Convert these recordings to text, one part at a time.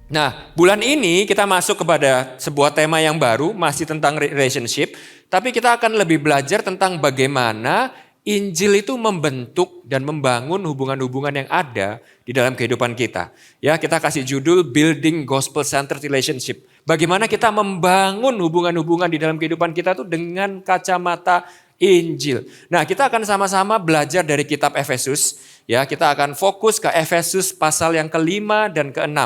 Nah, bulan ini kita masuk kepada sebuah tema yang baru, masih tentang relationship, tapi kita akan lebih belajar tentang bagaimana Injil itu membentuk dan membangun hubungan-hubungan yang ada di dalam kehidupan kita. Ya, kita kasih judul Building Gospel Centered Relationship. Bagaimana kita membangun hubungan-hubungan di dalam kehidupan kita itu dengan kacamata Injil. Nah, kita akan sama-sama belajar dari kitab Efesus. Ya, kita akan fokus ke Efesus pasal yang ke-5 dan ke-6.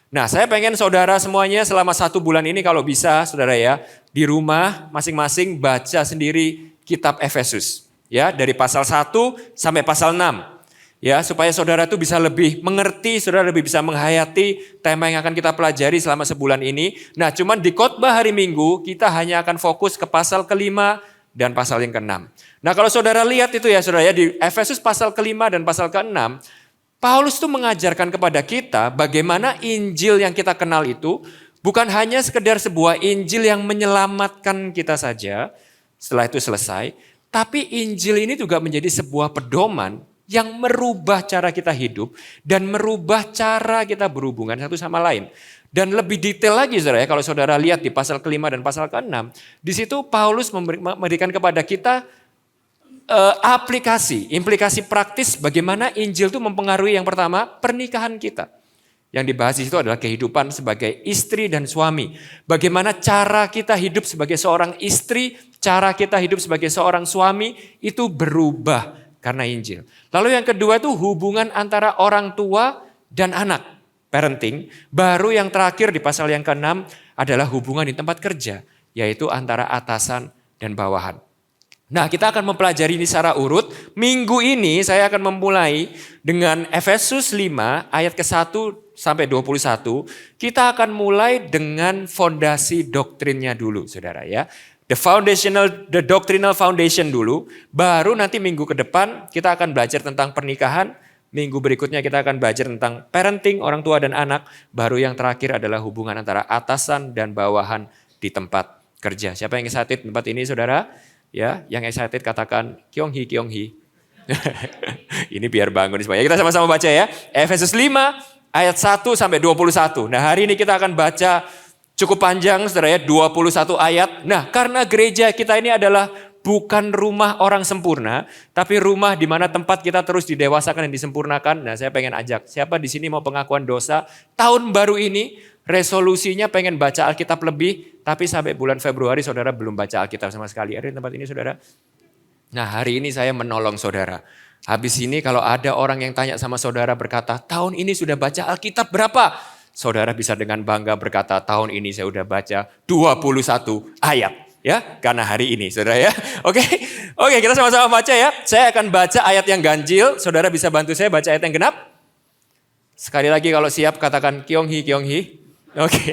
Nah, saya pengen saudara semuanya selama 1 bulan ini kalau bisa, saudara ya, di rumah masing-masing baca sendiri kitab Efesus. Ya, dari pasal 1 sampai pasal 6. Ya, supaya saudara itu bisa lebih mengerti, saudara lebih bisa menghayati tema yang akan kita pelajari selama sebulan ini. Nah, cuman di khotbah hari Minggu, kita hanya akan fokus ke pasal ke-5 dan pasal yang ke-6. Nah, kalau saudara lihat itu ya, saudara ya, di Efesus pasal ke-5 dan pasal ke-6, Paulus itu mengajarkan kepada kita bagaimana Injil yang kita kenal itu bukan hanya sekedar sebuah Injil yang menyelamatkan kita saja setelah itu selesai, tapi Injil ini juga menjadi sebuah pedoman yang merubah cara kita hidup dan merubah cara kita berhubungan satu sama lain. Dan lebih detail lagi saudara ya, kalau saudara lihat di pasal ke-5 dan pasal ke-6, di situ Paulus memberikan kepada kita implikasi praktis bagaimana Injil itu mempengaruhi yang pertama pernikahan kita. Yang dibahas di situ adalah kehidupan sebagai istri dan suami. Bagaimana cara kita hidup sebagai seorang istri, cara kita hidup sebagai seorang suami itu berubah karena Injil. Lalu yang kedua itu hubungan antara orang tua dan anak, parenting. Baru yang terakhir di pasal yang ke-6 adalah hubungan di tempat kerja, yaitu antara atasan dan bawahan. Nah, kita akan mempelajari ini secara urut. Minggu ini saya akan memulai dengan Efesus 5 ayat ke-1 sampai 21. Kita akan mulai dengan fondasi doktrinnya dulu, saudara ya. The doctrinal foundation dulu. Baru nanti minggu ke depan kita akan belajar tentang pernikahan. Minggu berikutnya kita akan belajar tentang parenting, orang tua dan anak. Baru yang terakhir adalah hubungan antara atasan dan bawahan di tempat kerja. Siapa yang excited tempat ini, saudara? Ya, yang excited katakan Kyonghi, Kyonghi. Ini biar bangun semuanya. Kita sama-sama baca ya. Efesus 5 ayat 1 sampai 21. Nah, hari ini kita akan baca cukup panjang saudara ya, 21 ayat. Nah, karena gereja kita ini adalah bukan rumah orang sempurna, tapi rumah di mana tempat kita terus didewasakan dan disempurnakan. Nah, saya pengen ajak, siapa di sini mau pengakuan dosa tahun baru ini, resolusinya pengen baca Alkitab lebih, tapi sampai bulan Februari saudara belum baca Alkitab sama sekali. Ada di tempat ini saudara? Nah, hari ini saya menolong saudara. Habis ini kalau ada orang yang tanya sama saudara berkata, tahun ini sudah baca Alkitab berapa? Saudara bisa dengan bangga berkata, tahun ini saya sudah baca 21 ayat. Ya, karena hari ini saudara ya. Oke, kita sama-sama baca ya. Saya akan baca ayat yang ganjil. Saudara bisa bantu saya baca ayat yang genap? Sekali lagi kalau siap katakan Kyonghi, Kyonghi. Oke.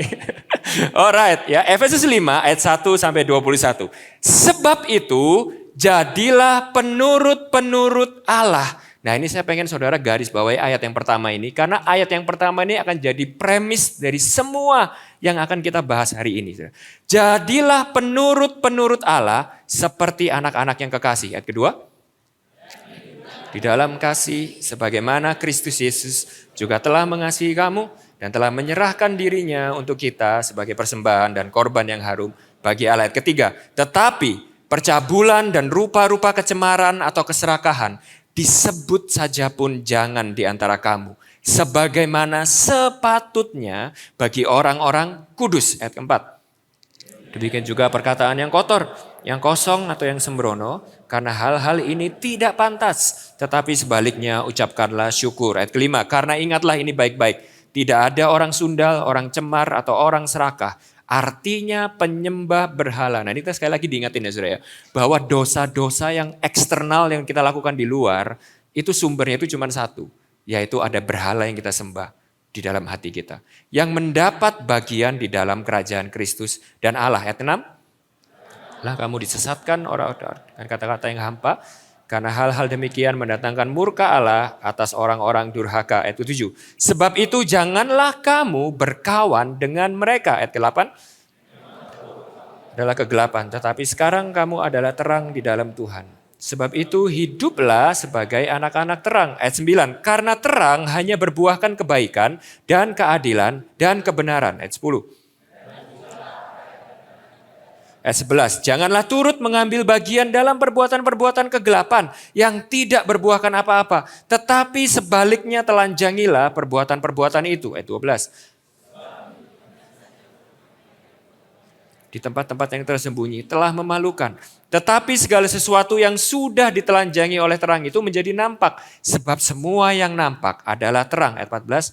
Alright ya, Efesus 5 ayat 1 sampai 21. Sebab itu jadilah penurut-penurut Allah. Nah, ini saya pengen saudara garis bawahi ayat yang pertama ini karena ayat yang pertama ini akan jadi premis dari semua yang akan kita bahas hari ini. Jadilah penurut-penurut Allah seperti anak-anak yang kekasih. Ayat kedua. Di dalam kasih sebagaimana Kristus Yesus juga telah mengasihi kamu dan telah menyerahkan dirinya untuk kita sebagai persembahan dan korban yang harum bagi Allah. Ayat ketiga, tetapi percabulan dan rupa-rupa kecemaran atau keserakahan disebut saja pun jangan di antara kamu. Sebagaimana sepatutnya bagi orang-orang kudus. Ayat keempat. Demikian juga perkataan yang kotor, yang kosong atau yang sembrono. Karena hal-hal ini tidak pantas. Tetapi sebaliknya ucapkanlah syukur. Ayat kelima. Karena ingatlah ini baik-baik. Tidak ada orang sundal, orang cemar atau orang serakah. Artinya penyembah berhala. Nah, ini kita sekali lagi diingatin ya saudara ya. Bahwa dosa-dosa yang eksternal yang kita lakukan di luar. Itu sumbernya itu cuma satu. Yaitu ada berhala yang kita sembah di dalam hati kita. Yang mendapat bagian di dalam kerajaan Kristus dan Allah. Ayat 6. Lah kamu disesatkan orang-orang dengan kata-kata yang hampa. Karena hal-hal demikian mendatangkan murka Allah atas orang-orang durhaka. Ayat 7. Sebab itu janganlah kamu berkawan dengan mereka. Ayat 8. Adalah kegelapan. Tetapi sekarang kamu adalah terang di dalam Tuhan. Sebab itu hiduplah sebagai anak-anak terang. Ayat 9. Karena terang hanya berbuahkan kebaikan dan keadilan dan kebenaran. Ayat 10. Ayat 11. Janganlah turut mengambil bagian dalam perbuatan-perbuatan kegelapan yang tidak berbuahkan apa-apa. Tetapi sebaliknya telanjangilah perbuatan-perbuatan itu. Ayat 12. Di tempat-tempat yang tersembunyi telah memalukan. Tetapi segala sesuatu yang sudah ditelanjangi oleh terang itu menjadi nampak. Sebab semua yang nampak adalah terang. Ayat 14.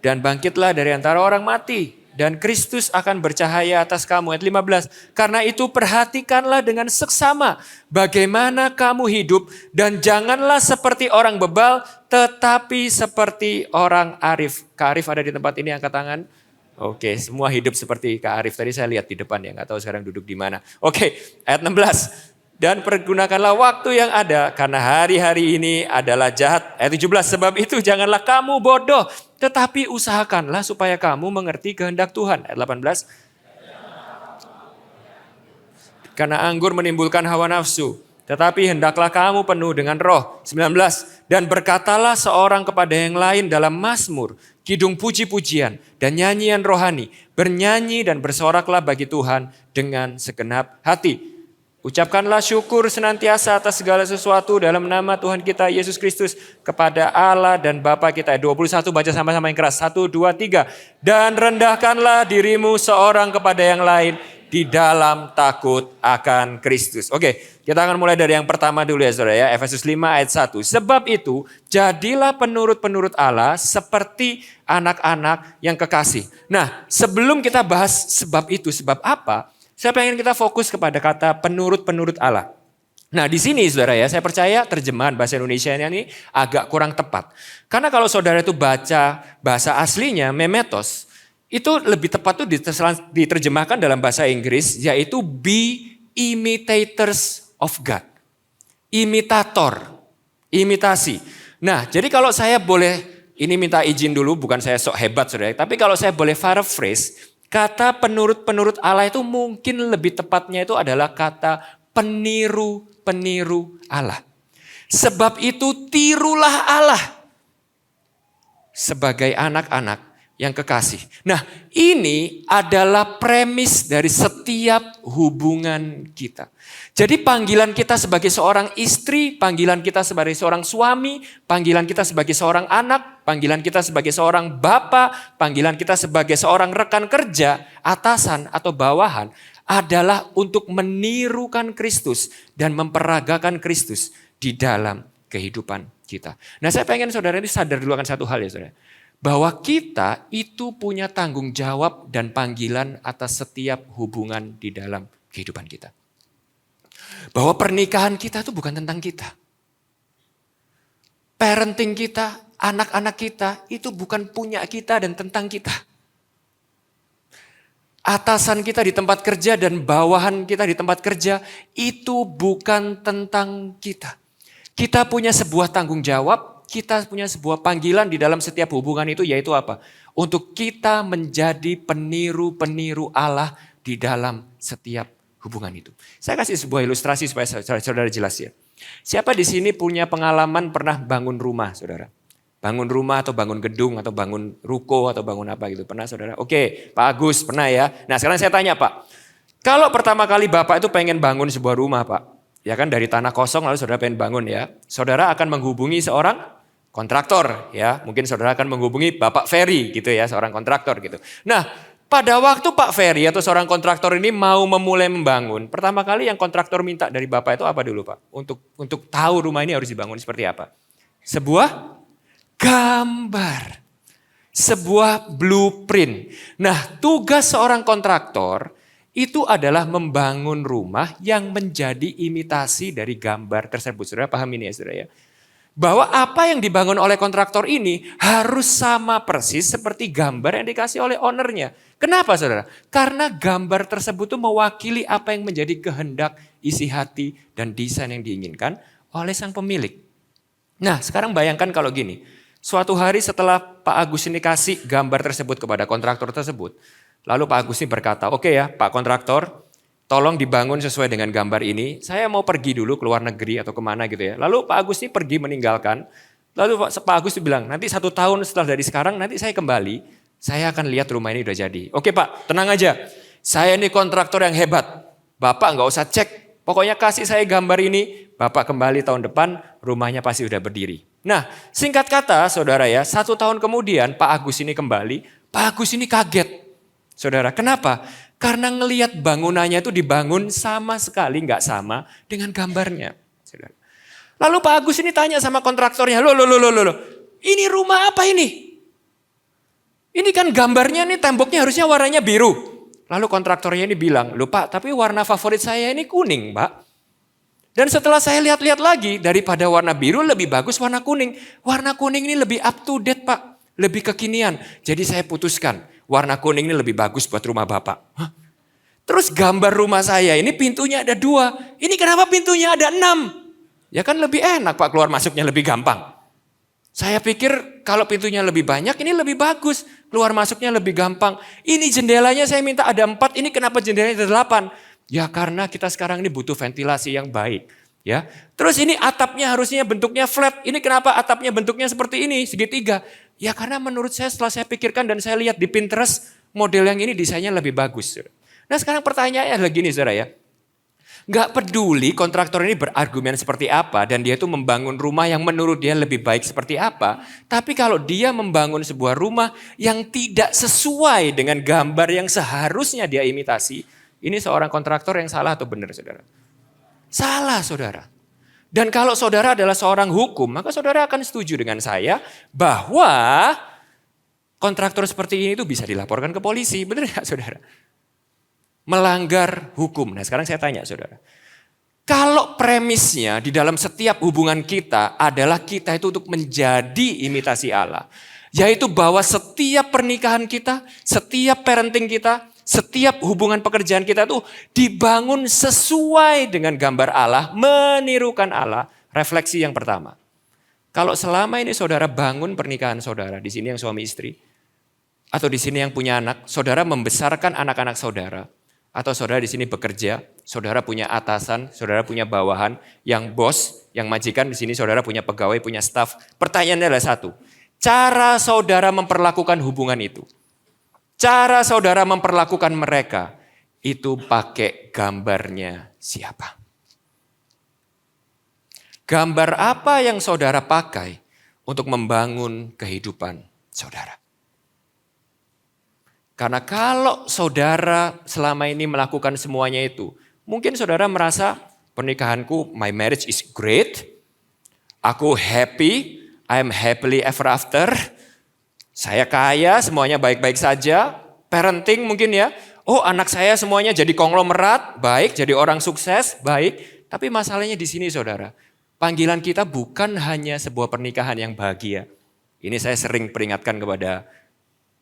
Dan bangkitlah dari antara orang mati. Dan Kristus akan bercahaya atas kamu. Ayat 15. Karena itu perhatikanlah dengan seksama bagaimana kamu hidup. Dan janganlah seperti orang bebal, tetapi seperti orang arif. Kak Arif ada di tempat ini, angkat tangan. Oke, semua hidup seperti Kak Arif. Tadi saya lihat di depan ya, nggak tahu sekarang duduk di mana. Oke, ayat 16. Dan pergunakanlah waktu yang ada karena hari-hari ini adalah jahat. Ayat 17, sebab itu janganlah kamu bodoh, tetapi usahakanlah supaya kamu mengerti kehendak Tuhan. Ayat 18. Karena anggur menimbulkan hawa nafsu, tetapi hendaklah kamu penuh dengan roh. 19. Dan berkatalah seorang kepada yang lain dalam mazmur, kidung puji-pujian dan nyanyian rohani. Bernyanyi dan bersoraklah bagi Tuhan dengan segenap hati. Ucapkanlah syukur senantiasa atas segala sesuatu dalam nama Tuhan kita Yesus Kristus kepada Allah dan Bapa kita. 21 baca sama-sama yang keras. 1, 2, 3. Dan rendahkanlah dirimu seorang kepada yang lain di dalam takut akan Kristus. Oke, kita akan mulai dari yang pertama dulu ya saudara ya. Efesus 5 ayat 1. Sebab itu jadilah penurut-penurut Allah seperti anak-anak yang kekasih. Nah, sebelum kita bahas sebab itu, sebab apa? Saya pengen kita fokus kepada kata penurut-penurut Allah. Nah di sini saudara ya, saya percaya terjemahan bahasa Indonesia ini agak kurang tepat. Karena kalau saudara itu baca bahasa aslinya, memetos, itu lebih tepat tuh diterjemahkan dalam bahasa Inggris, yaitu be imitators of God. Imitator, imitasi. Nah jadi kalau saya boleh, ini minta izin dulu, bukan saya sok hebat saudara, tapi kalau saya boleh paraphrase, kata penurut-penurut Allah itu mungkin lebih tepatnya itu adalah kata peniru-peniru Allah. Sebab itu tirulah Allah sebagai anak-anak yang kekasih. Nah ini adalah premis dari setiap hubungan kita. Jadi panggilan kita sebagai seorang istri, panggilan kita sebagai seorang suami, panggilan kita sebagai seorang anak, panggilan kita sebagai seorang bapak, panggilan kita sebagai seorang rekan kerja, atasan atau bawahan adalah untuk menirukan Kristus dan memperagakan Kristus di dalam kehidupan kita. Nah saya pengen saudara ini sadar dulu akan satu hal ya saudara. Bahwa kita itu punya tanggung jawab dan panggilan atas setiap hubungan di dalam kehidupan kita. Bahwa pernikahan kita itu bukan tentang kita. Parenting kita, anak-anak kita itu bukan punya kita dan tentang kita. Atasan kita di tempat kerja dan bawahan kita di tempat kerja itu bukan tentang kita. Kita punya sebuah tanggung jawab. Kita punya sebuah panggilan di dalam setiap hubungan itu yaitu apa? Untuk kita menjadi peniru-peniru Allah di dalam setiap hubungan itu. Saya kasih sebuah ilustrasi supaya saudara jelas ya. Siapa di sini punya pengalaman pernah bangun rumah saudara? Bangun rumah atau bangun gedung atau bangun ruko atau bangun apa gitu. Pernah saudara? Oke, Pak Agus pernah ya. Nah sekarang saya tanya Pak. Kalau pertama kali Bapak itu pengen bangun sebuah rumah Pak. Ya kan dari tanah kosong lalu saudara pengen bangun ya. Saudara akan menghubungi seorang kontraktor ya, mungkin saudara akan menghubungi Bapak Ferry gitu ya, seorang kontraktor gitu. Nah, pada waktu Pak Ferry atau seorang kontraktor ini mau memulai membangun, pertama kali yang kontraktor minta dari Bapak itu apa dulu Pak? Untuk tahu rumah ini harus dibangun seperti apa? Sebuah gambar, sebuah blueprint. Nah, tugas seorang kontraktor itu adalah membangun rumah yang menjadi imitasi dari gambar tersebut. Saudara paham ini ya saudara ya? Bahwa apa yang dibangun oleh kontraktor ini harus sama persis seperti gambar yang dikasih oleh ownernya. Kenapa saudara? Karena gambar tersebut itu mewakili apa yang menjadi kehendak, isi hati, dan desain yang diinginkan oleh sang pemilik. Nah sekarang bayangkan kalau gini, suatu hari setelah Pak Agus ini kasih gambar tersebut kepada kontraktor tersebut, lalu Pak Agus ini berkata, oke ya Pak kontraktor, tolong dibangun sesuai dengan gambar ini. Saya mau pergi dulu ke luar negeri atau kemana gitu ya. Lalu Pak Agus ini pergi meninggalkan. Lalu Pak Agus bilang, nanti 1 tahun setelah dari sekarang nanti saya kembali. Saya akan lihat rumah ini udah jadi. Oke Pak, tenang aja. Saya ini kontraktor yang hebat. Bapak nggak usah cek. Pokoknya kasih saya gambar ini. Bapak kembali tahun depan, rumahnya pasti udah berdiri. Nah, singkat kata saudara ya, 1 tahun kemudian Pak Agus ini kembali. Pak Agus ini kaget. Saudara, kenapa? Karena ngelihat bangunannya itu dibangun sama sekali nggak sama dengan gambarnya. Saudara. Lalu Pak Agus ini tanya sama kontraktornya, loh, ini rumah apa ini? Ini kan gambarnya nih temboknya harusnya warnanya biru. Lalu kontraktornya ini bilang, loh Pak, tapi warna favorit saya ini kuning Pak. Dan setelah saya lihat-lihat lagi, daripada warna biru lebih bagus warna kuning. Warna kuning ini lebih up to date Pak, lebih kekinian. Jadi saya putuskan, warna kuning ini lebih bagus buat rumah Bapak. Hah? Terus gambar rumah saya ini pintunya ada 2. Ini kenapa pintunya ada 6? Ya kan lebih enak Pak, keluar masuknya lebih gampang. Saya pikir kalau pintunya lebih banyak ini lebih bagus. Keluar masuknya lebih gampang. Ini jendelanya saya minta ada 4, ini kenapa jendelanya ada 8? Ya karena kita sekarang ini butuh ventilasi yang baik. Ya. Terus ini atapnya harusnya bentuknya flat. Ini kenapa atapnya bentuknya seperti ini, segitiga? Ya karena menurut saya setelah saya pikirkan dan saya lihat di Pinterest, model yang ini desainnya lebih bagus. Nah sekarang pertanyaannya adalah gini saudara ya. Gak peduli kontraktor ini berargumen seperti apa dan dia itu membangun rumah yang menurut dia lebih baik seperti apa. Tapi kalau dia membangun sebuah rumah yang tidak sesuai dengan gambar yang seharusnya dia imitasi. Ini seorang kontraktor yang salah atau benar saudara? Salah saudara. Dan kalau saudara adalah seorang hukum, maka saudara akan setuju dengan saya bahwa kontraktor seperti ini itu bisa dilaporkan ke polisi. Benar gak saudara? Melanggar hukum. Nah sekarang saya tanya saudara. Kalau premisnya di dalam setiap hubungan kita adalah kita itu untuk menjadi imitasi Allah. Yaitu bahwa setiap pernikahan kita, setiap parenting kita, setiap hubungan pekerjaan kita itu dibangun sesuai dengan gambar Allah, menirukan Allah. Refleksi yang pertama. Kalau selama ini saudara bangun pernikahan saudara, di sini yang suami istri, atau di sini yang punya anak, saudara membesarkan anak-anak saudara. Atau saudara di sini bekerja, saudara punya atasan, saudara punya bawahan, yang bos, yang majikan, di sini saudara punya pegawai, punya staf. Pertanyaannya adalah satu, cara saudara memperlakukan hubungan itu, cara saudara memperlakukan mereka, itu pakai gambarnya siapa? Gambar apa yang saudara pakai untuk membangun kehidupan saudara? Karena kalau saudara selama ini melakukan semuanya itu, mungkin saudara merasa pernikahanku, my marriage is great, aku happy, I'm happily ever after, saya kaya, semuanya baik-baik saja, parenting mungkin ya, oh anak saya semuanya jadi konglomerat, baik, jadi orang sukses, baik. Tapi masalahnya di sini saudara, panggilan kita bukan hanya sebuah pernikahan yang bahagia. Ini saya sering peringatkan kepada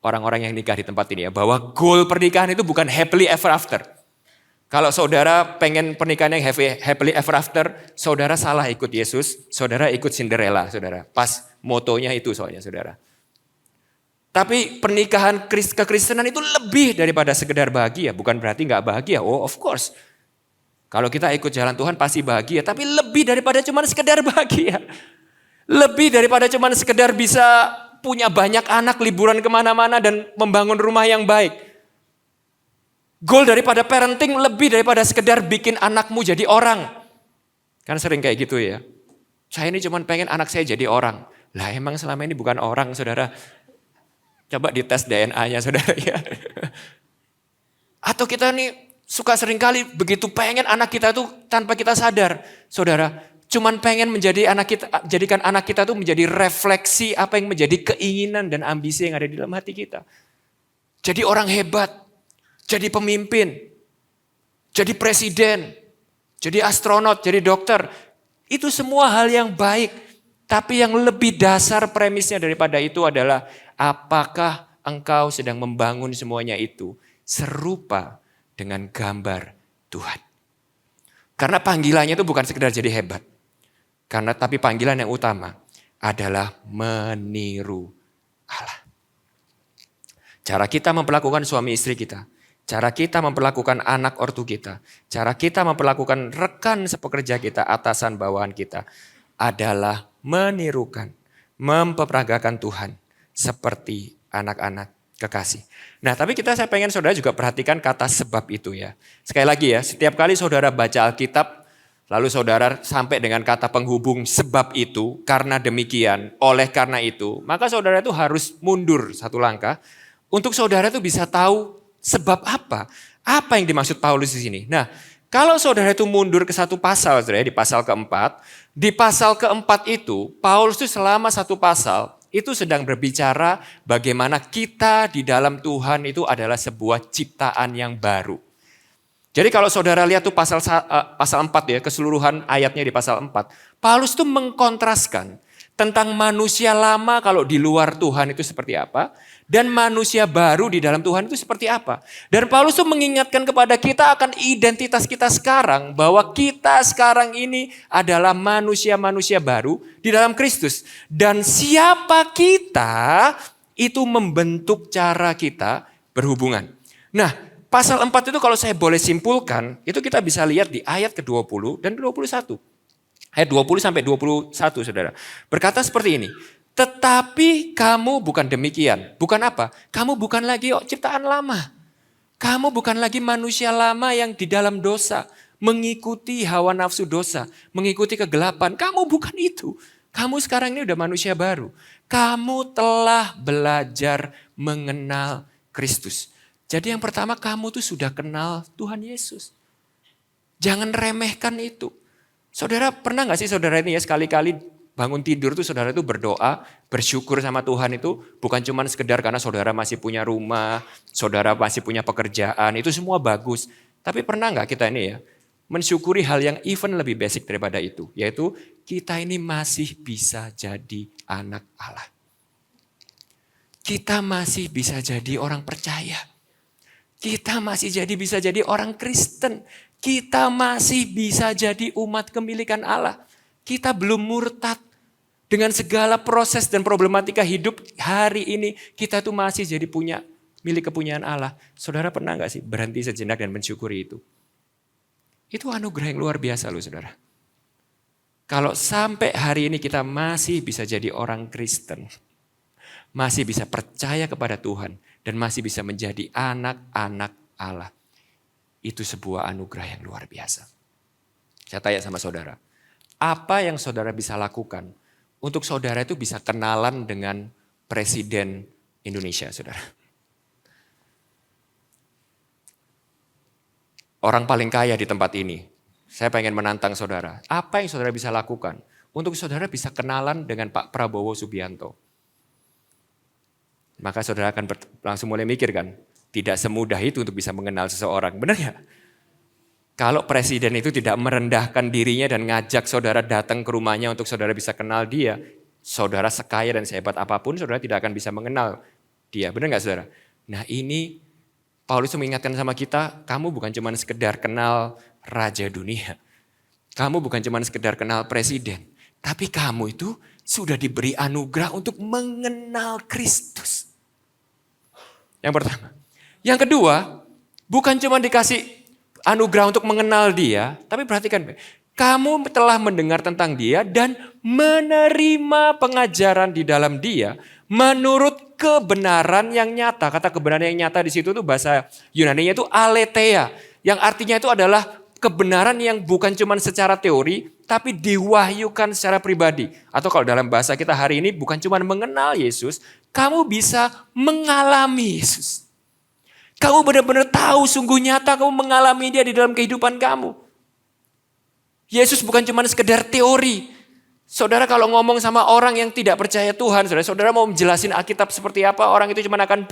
orang-orang yang nikah di tempat ini ya, bahwa goal pernikahan itu bukan happily ever after. Kalau saudara pengen pernikahan yang happily ever after, saudara salah ikut Yesus, saudara ikut Cinderella, saudara. Pas motonya itu soalnya, saudara. Tapi pernikahan kekristenan itu lebih daripada sekedar bahagia, bukan berarti nggak bahagia. Oh, of course. Kalau kita ikut jalan Tuhan pasti bahagia, tapi lebih daripada cuma sekedar bahagia. Lebih daripada cuma sekedar bisa punya banyak anak, liburan kemana-mana dan membangun rumah yang baik. Goal daripada parenting lebih daripada sekedar bikin anakmu jadi orang. Kan sering kayak gitu ya. Saya ini cuma pengen anak saya jadi orang. Lah emang selama ini bukan orang saudara. Coba dites DNA-nya saudara ya. Atau kita nih suka seringkali begitu pengen anak kita tuh tanpa kita sadar. Saudara, cuman pengen jadikan anak kita tuh menjadi refleksi apa yang menjadi keinginan dan ambisi yang ada di dalam hati kita. Jadi orang hebat, jadi pemimpin, jadi presiden, jadi astronot, jadi dokter. Itu semua hal yang baik. Tapi yang lebih dasar premisnya daripada itu adalah apakah engkau sedang membangun semuanya itu serupa dengan gambar Tuhan. Karena panggilannya itu bukan sekedar jadi hebat. Tapi panggilan yang utama adalah meniru Allah. Cara kita memperlakukan suami istri kita cara kita memperlakukan anak ortu kita, cara kita memperlakukan rekan sepekerja kita, atasan bawahan kita adalah menirukan, memperagakan Tuhan seperti anak-anak kekasih. Nah, tapi saya pengen saudara juga perhatikan kata sebab itu ya. Sekali lagi ya, setiap kali saudara baca Alkitab, lalu saudara sampai dengan kata penghubung sebab itu, karena demikian, oleh karena itu, maka saudara itu harus mundur satu langkah untuk saudara itu bisa tahu sebab apa? Apa yang dimaksud Paulus di sini? Nah, kalau saudara itu mundur ke satu pasal, saudara, di pasal keempat, di pasal keempat itu, Paulus itu selama satu pasal, itu sedang berbicara bagaimana kita di dalam Tuhan itu adalah sebuah ciptaan yang baru. Jadi kalau saudara lihat tuh pasal 4 ya, keseluruhan ayatnya di pasal 4, Paulus tuh mengkontraskan tentang manusia lama kalau di luar Tuhan itu seperti apa, dan manusia baru di dalam Tuhan itu seperti apa. Dan Paulus tuh mengingatkan kepada kita akan identitas kita sekarang, bahwa kita sekarang ini adalah manusia-manusia baru di dalam Kristus. Dan siapa kita itu membentuk cara kita berhubungan. Nah, pasal 4 itu kalau saya boleh simpulkan, itu kita bisa lihat di ayat ke-20 dan ke-21. Ayat 20 sampai 21, saudara. Berkata seperti ini, tetapi kamu bukan demikian. Bukan apa? Kamu bukan lagi ciptaan lama. Kamu bukan lagi manusia lama yang di dalam dosa, mengikuti hawa nafsu dosa, mengikuti kegelapan. Kamu bukan itu. Kamu sekarang ini udah manusia baru. Kamu telah belajar mengenal Kristus. Jadi yang pertama, kamu tuh sudah kenal Tuhan Yesus. Jangan remehkan itu. Saudara pernah gak sih saudara ini ya sekali-kali bangun tidur tuh saudara itu berdoa, bersyukur sama Tuhan itu bukan cuma sekedar karena saudara masih punya rumah, saudara masih punya pekerjaan, itu semua bagus. Tapi pernah gak kita ini ya mensyukuri hal yang even lebih basic daripada itu, yaitu kita ini masih bisa jadi anak Allah. Kita masih bisa jadi orang percaya. Kita masih bisa jadi orang Kristen. Kita masih bisa jadi umat kemilikan Allah. Kita belum murtad. Dengan segala proses dan problematika hidup hari ini, kita tuh masih jadi punya milik kepunyaan Allah. Saudara pernah gak sih berhenti sejenak dan mensyukuri itu? Itu anugerah yang luar biasa loh saudara. Kalau sampai hari ini kita masih bisa jadi orang Kristen, masih bisa percaya kepada Tuhan, dan masih bisa menjadi anak-anak Allah. Itu sebuah anugerah yang luar biasa. Saya tanya sama saudara, apa yang saudara bisa lakukan untuk saudara itu bisa kenalan dengan Presiden Indonesia, saudara? Orang paling kaya di tempat ini, saya pengen menantang saudara. Apa yang saudara bisa lakukan untuk saudara bisa kenalan dengan Pak Prabowo Subianto? Maka saudara akan langsung mulai mikir kan, tidak semudah itu untuk bisa mengenal seseorang, benar ya? Kalau presiden itu tidak merendahkan dirinya dan ngajak saudara datang ke rumahnya untuk saudara bisa kenal dia, saudara sekaya dan sehebat apapun, saudara tidak akan bisa mengenal dia, benar gak saudara? Nah ini Paulus mengingatkan sama kita, kamu bukan cuma sekedar kenal raja dunia, kamu bukan cuma sekedar kenal presiden, tapi kamu itu sudah diberi anugerah untuk mengenal Kristus. Yang pertama. Yang kedua, bukan cuma dikasih anugerah untuk mengenal dia, tapi perhatikan, kamu telah mendengar tentang dia dan menerima pengajaran di dalam dia menurut kebenaran yang nyata. Kata kebenaran yang nyata di situ tuh bahasa Yunani-nya itu aletheia, yang artinya itu adalah kebenaran yang bukan cuma secara teori, tapi diwahyukan secara pribadi. Atau kalau dalam bahasa kita hari ini bukan cuma mengenal Yesus, kamu bisa mengalami Yesus. Kamu benar-benar tahu sungguh nyata kamu mengalami dia di dalam kehidupan kamu. Yesus bukan cuma sekedar teori. Saudara kalau ngomong sama orang yang tidak percaya Tuhan, saudara mau menjelasin Alkitab seperti apa, orang itu cuma akan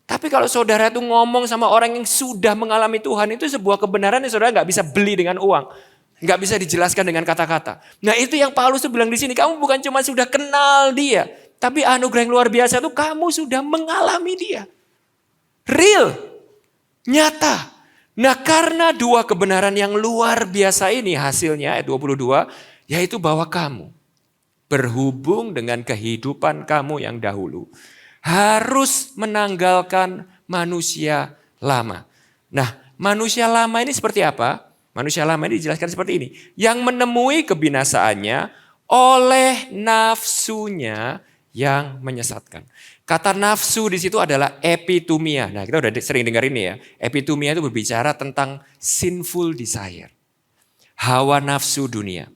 Tapi kalau saudara itu ngomong sama orang yang sudah mengalami Tuhan, itu sebuah kebenaran yang saudara gak bisa beli dengan uang. Gak bisa dijelaskan dengan kata-kata. Nah itu yang Paulus bilang di sini, kamu bukan cuma sudah kenal dia, tapi anugerah yang luar biasa itu kamu sudah mengalami dia. Real, nyata. Nah karena dua kebenaran yang luar biasa ini hasilnya ayat 22, yaitu bahwa kamu berhubung dengan kehidupan kamu yang dahulu harus menanggalkan manusia lama. Nah, manusia lama ini seperti apa? Manusia lama ini dijelaskan seperti ini. Yang menemui kebinasaannya oleh nafsunya yang menyesatkan. Kata nafsu di situ adalah epitumia. Nah, kita udah sering dengar ini ya. Epitumia itu berbicara tentang sinful desire. Hawa nafsu dunia.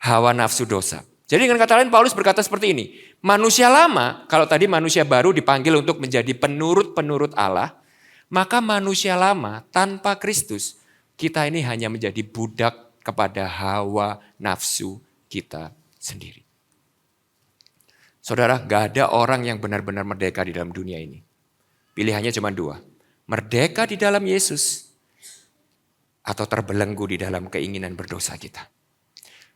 Hawa nafsu dosa. Jadi dengan kata lain Paulus berkata seperti ini. Manusia lama, kalau tadi manusia baru dipanggil untuk menjadi penurut-penurut Allah, maka manusia lama tanpa Kristus, kita ini hanya menjadi budak kepada hawa nafsu kita sendiri. Saudara, gak ada orang yang benar-benar merdeka di dalam dunia ini. Pilihannya cuma dua. Merdeka di dalam Yesus atau terbelenggu di dalam keinginan berdosa kita.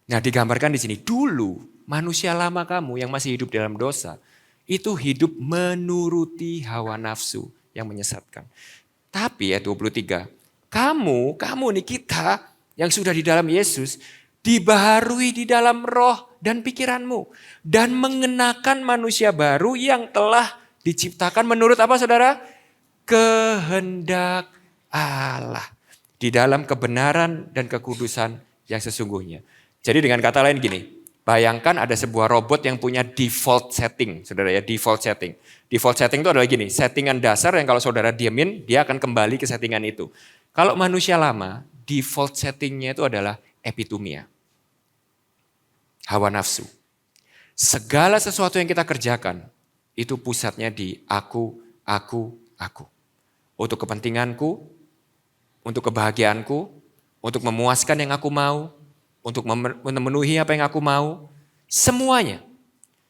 Nah, digambarkan di sini dulu manusia lama kamu yang masih hidup dalam dosa itu hidup menuruti hawa nafsu yang menyesatkan. Tapi ayat 23, kamu nih kita yang sudah di dalam Yesus dibaharui di dalam roh dan pikiranmu dan mengenakan manusia baru yang telah diciptakan menurut apa saudara? Kehendak Allah di dalam kebenaran dan kekudusan yang sesungguhnya. Jadi dengan kata lain gini, bayangkan ada sebuah robot yang punya default setting, saudara ya, default setting. Default setting itu adalah gini, settingan dasar yang kalau saudara diamin, dia akan kembali ke settingan itu. Kalau manusia lama, default settingnya itu adalah epitumia. Hawa nafsu. Segala sesuatu yang kita kerjakan, itu pusatnya di aku. Untuk kepentinganku, untuk kebahagiaanku, untuk memuaskan yang aku mau, untuk memenuhi apa yang aku mau, semuanya.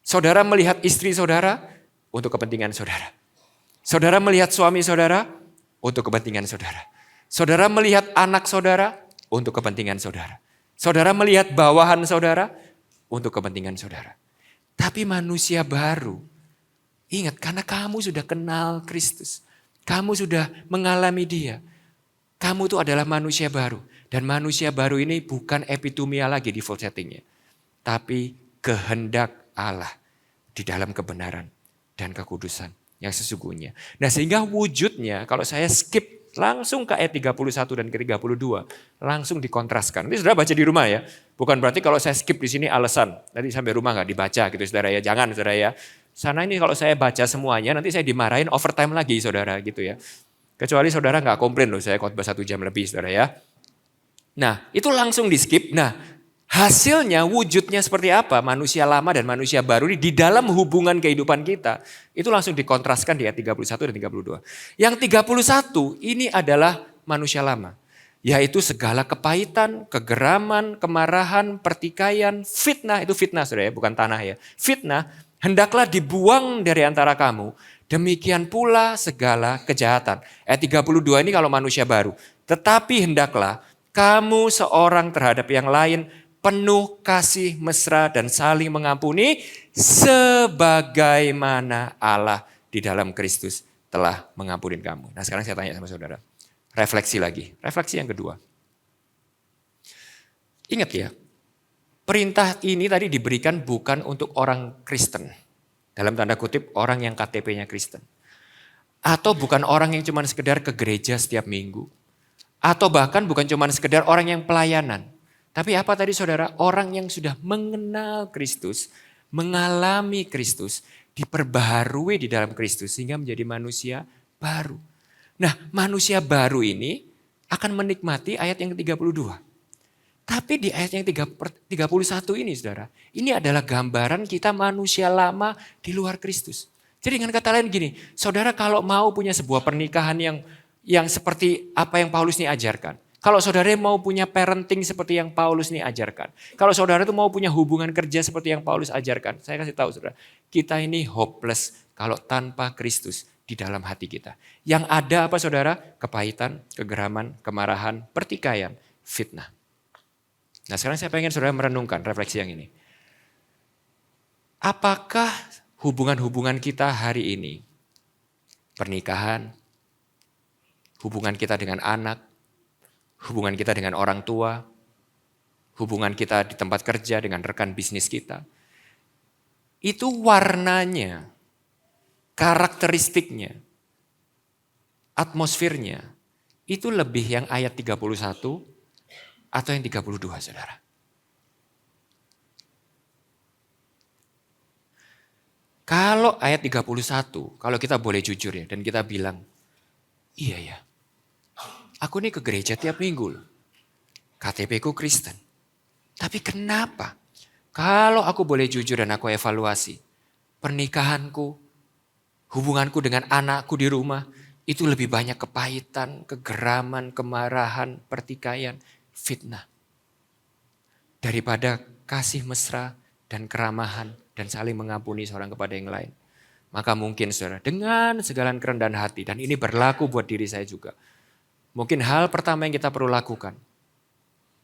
Saudara melihat istri saudara untuk kepentingan saudara. Saudara melihat suami saudara untuk kepentingan saudara. Saudara melihat anak saudara untuk kepentingan saudara. Saudara melihat bawahan saudara untuk kepentingan saudara. Tapi manusia baru, ingat karena kamu sudah kenal Kristus. Kamu sudah mengalami Dia. Kamu itu adalah manusia baru. Dan manusia baru ini bukan epitumia lagi default settingnya. Tapi kehendak Allah di dalam kebenaran dan kekudusan yang sesungguhnya. Nah sehingga wujudnya kalau saya skip langsung ke ayat 31 dan ke 32. Langsung dikontraskan. Nanti saudara baca di rumah ya. Bukan berarti kalau saya skip di sini alasan. Nanti sampai rumah gak dibaca gitu saudara ya. Jangan saudara ya. Sana ini kalau saya baca semuanya nanti saya dimarahin overtime lagi saudara gitu ya. Kecuali saudara gak komplain loh saya khotbah 1 jam lebih saudara ya. Nah itu langsung di skip. Nah hasilnya wujudnya seperti apa manusia lama dan manusia baru ini di dalam hubungan kehidupan kita. Itu langsung dikontraskan di ayat 31 dan 32. Yang 31 ini adalah manusia lama. Yaitu segala kepahitan, kegeraman, kemarahan, pertikaian, fitnah. Itu fitnah saudara ya bukan tanah ya. Fitnah hendaklah dibuang dari antara kamu. Demikian pula segala kejahatan. Ayat 32 ini kalau manusia baru. Tetapi hendaklah kamu seorang terhadap yang lain penuh kasih mesra dan saling mengampuni sebagaimana Allah di dalam Kristus telah mengampuni kamu. Nah sekarang saya tanya sama saudara. Refleksi lagi. Refleksi yang kedua. Ingat ya. Perintah ini tadi diberikan bukan untuk orang Kristen. Dalam tanda kutip orang yang KTP-nya Kristen. Atau bukan orang yang cuma sekedar ke gereja setiap minggu. Atau bahkan bukan cuma sekedar orang yang pelayanan. Tapi apa tadi saudara? Orang yang sudah mengenal Kristus, mengalami Kristus, diperbaharui di dalam Kristus sehingga menjadi manusia baru. Nah manusia baru ini akan menikmati ayat yang 32. Tapi di ayat yang 31 ini saudara, ini adalah gambaran kita manusia lama di luar Kristus. Jadi dengan kata lain gini, saudara kalau mau punya sebuah pernikahan yang seperti apa yang Paulus ini ajarkan. Kalau saudara mau punya parenting seperti yang Paulus ini ajarkan. Kalau saudara itu mau punya hubungan kerja seperti yang Paulus ajarkan. Saya kasih tahu saudara, kita ini hopeless kalau tanpa Kristus di dalam hati kita. Yang ada apa saudara? Kepahitan, kegeraman, kemarahan, pertikaian, fitnah. Nah sekarang saya pengen saudara merenungkan refleksi yang ini. Apakah hubungan-hubungan kita hari ini, pernikahan, hubungan kita dengan anak, hubungan kita dengan orang tua, hubungan kita di tempat kerja dengan rekan bisnis kita, itu warnanya, karakteristiknya, atmosfernya itu lebih yang ayat 31 atau yang 32, saudara. Kalau ayat 31, kalau kita boleh jujur ya, dan kita bilang, iya ya, aku ini ke gereja tiap minggu loh. KTP ku Kristen. Tapi kenapa? Kalau aku boleh jujur dan aku evaluasi, pernikahanku, hubunganku dengan anakku di rumah, itu lebih banyak kepahitan, kegeraman, kemarahan, pertikaian, fitnah. Daripada kasih mesra dan keramahan dan saling mengampuni seorang kepada yang lain. Maka mungkin saudara, dengan segala kerendahan hati, dan ini berlaku buat diri saya juga. Mungkin hal pertama yang kita perlu lakukan,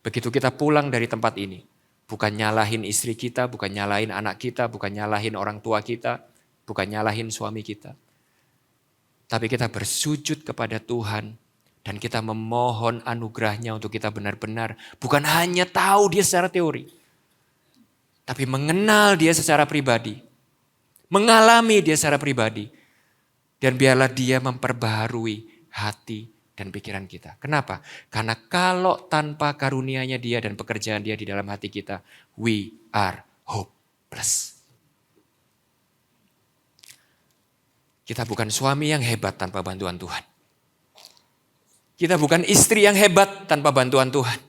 begitu kita pulang dari tempat ini, bukan nyalahin istri kita, bukan nyalahin anak kita, bukan nyalahin orang tua kita, bukan nyalahin suami kita. Tapi kita bersujud kepada Tuhan dan kita memohon anugerahnya untuk kita benar-benar bukan hanya tahu dia secara teori, tapi mengenal dia secara pribadi, mengalami dia secara pribadi, dan biarlah dia memperbaharui hati dan pikiran kita. Kenapa? Karena kalau tanpa karunia-Nya dia dan pekerjaan dia di dalam hati kita, we are hopeless. Kita bukan suami yang hebat tanpa bantuan Tuhan. Kita bukan istri yang hebat tanpa bantuan Tuhan.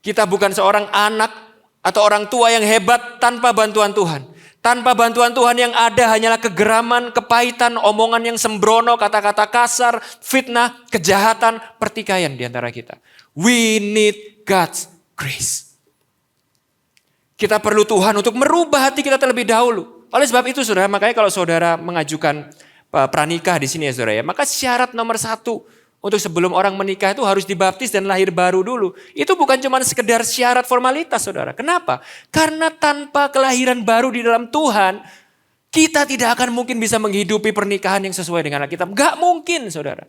Kita bukan seorang anak atau orang tua yang hebat tanpa bantuan Tuhan. Tanpa bantuan Tuhan yang ada hanyalah kegeraman, kepahitan, omongan yang sembrono, kata-kata kasar, fitnah, kejahatan, pertikaian di antara kita. We need God's grace. Kita perlu Tuhan untuk merubah hati kita terlebih dahulu. Oleh sebab itu saudara, makanya kalau saudara mengajukan pranikah di sini ya saudara ya, maka syarat nomor 1 untuk sebelum orang menikah itu harus dibaptis dan lahir baru dulu. Itu bukan cuma sekedar syarat formalitas saudara. Kenapa? Karena tanpa kelahiran baru di dalam Tuhan, kita tidak akan mungkin bisa menghidupi pernikahan yang sesuai dengan Alkitab. Gak mungkin saudara.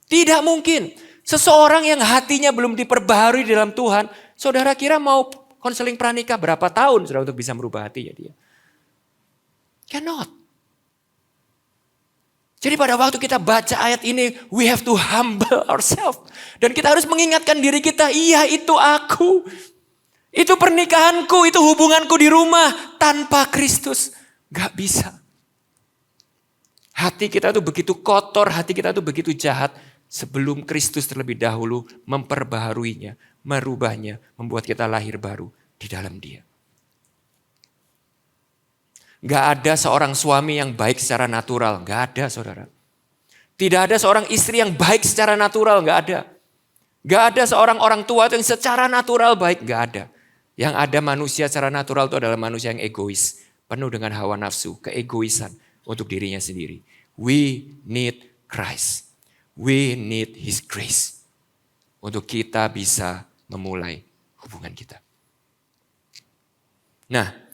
Tidak mungkin. Seseorang yang hatinya belum diperbaharui di dalam Tuhan, saudara kira mau konseling pranikah berapa tahun saudara untuk bisa merubah hatinya dia? Cannot. Jadi pada waktu kita baca ayat ini, we have to humble ourselves. Dan kita harus mengingatkan diri kita, iya itu aku. Itu pernikahanku, itu hubunganku di rumah. Tanpa Kristus, gak bisa. Hati kita tuh begitu kotor, hati kita tuh begitu jahat. Sebelum Kristus terlebih dahulu memperbaharuinya, merubahnya, membuat kita lahir baru di dalam Dia. Gak ada seorang suami yang baik secara natural. Gak ada saudara. Tidak ada seorang istri yang baik secara natural. Gak ada. Gak ada seorang orang tua yang secara natural baik. Gak ada. Yang ada manusia secara natural itu adalah manusia yang egois. Penuh dengan hawa nafsu. Keegoisan untuk dirinya sendiri. We need Christ. We need His grace. Untuk kita bisa memulai hubungan kita. Nah,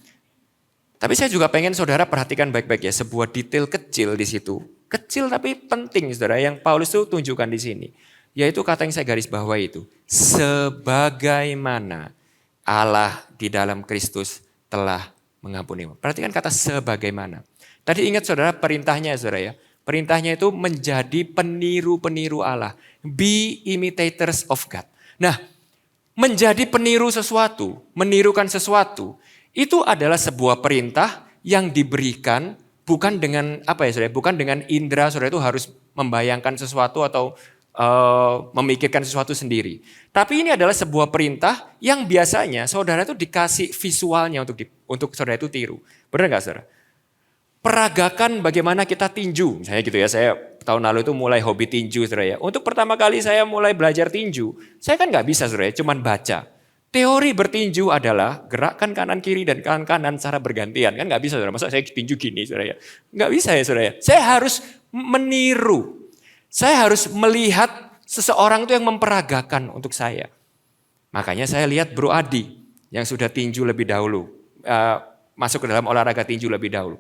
tapi saya juga pengen saudara perhatikan baik-baik ya, sebuah detail kecil di situ. Kecil tapi penting saudara, yang Paulus itu tunjukkan di sini. Yaitu kata yang saya garis bawahi itu. Sebagaimana Allah di dalam Kristus telah mengampuni. Perhatikan kata sebagaimana. Tadi ingat saudara perintahnya saudara ya. Perintahnya itu menjadi peniru-peniru Allah. Be imitators of God. Nah, menjadi peniru sesuatu, menirukan sesuatu, itu adalah sebuah perintah yang diberikan bukan dengan apa ya saudara, bukan dengan indera saudara itu harus membayangkan sesuatu atau memikirkan sesuatu sendiri. Tapi ini adalah sebuah perintah yang biasanya saudara itu dikasih visualnya untuk saudara itu tiru. Benar nggak saudara? Peragakan bagaimana kita tinju, misalnya gitu ya. Saya tahun lalu itu mulai hobi tinju saudara ya. Untuk pertama kali saya mulai belajar tinju, saya kan nggak bisa saudara ya, cuman baca. Teori bertinju adalah gerakan kanan kiri dan kanan kanan secara bergantian. Kan gak bisa saudara, masa saya tinju gini saudara ya. Gak bisa ya saudara ya. Saya harus meniru. Saya harus melihat seseorang itu yang memperagakan untuk saya. Makanya saya lihat Bro Adi yang sudah tinju lebih dahulu. Masuk ke dalam olahraga tinju lebih dahulu.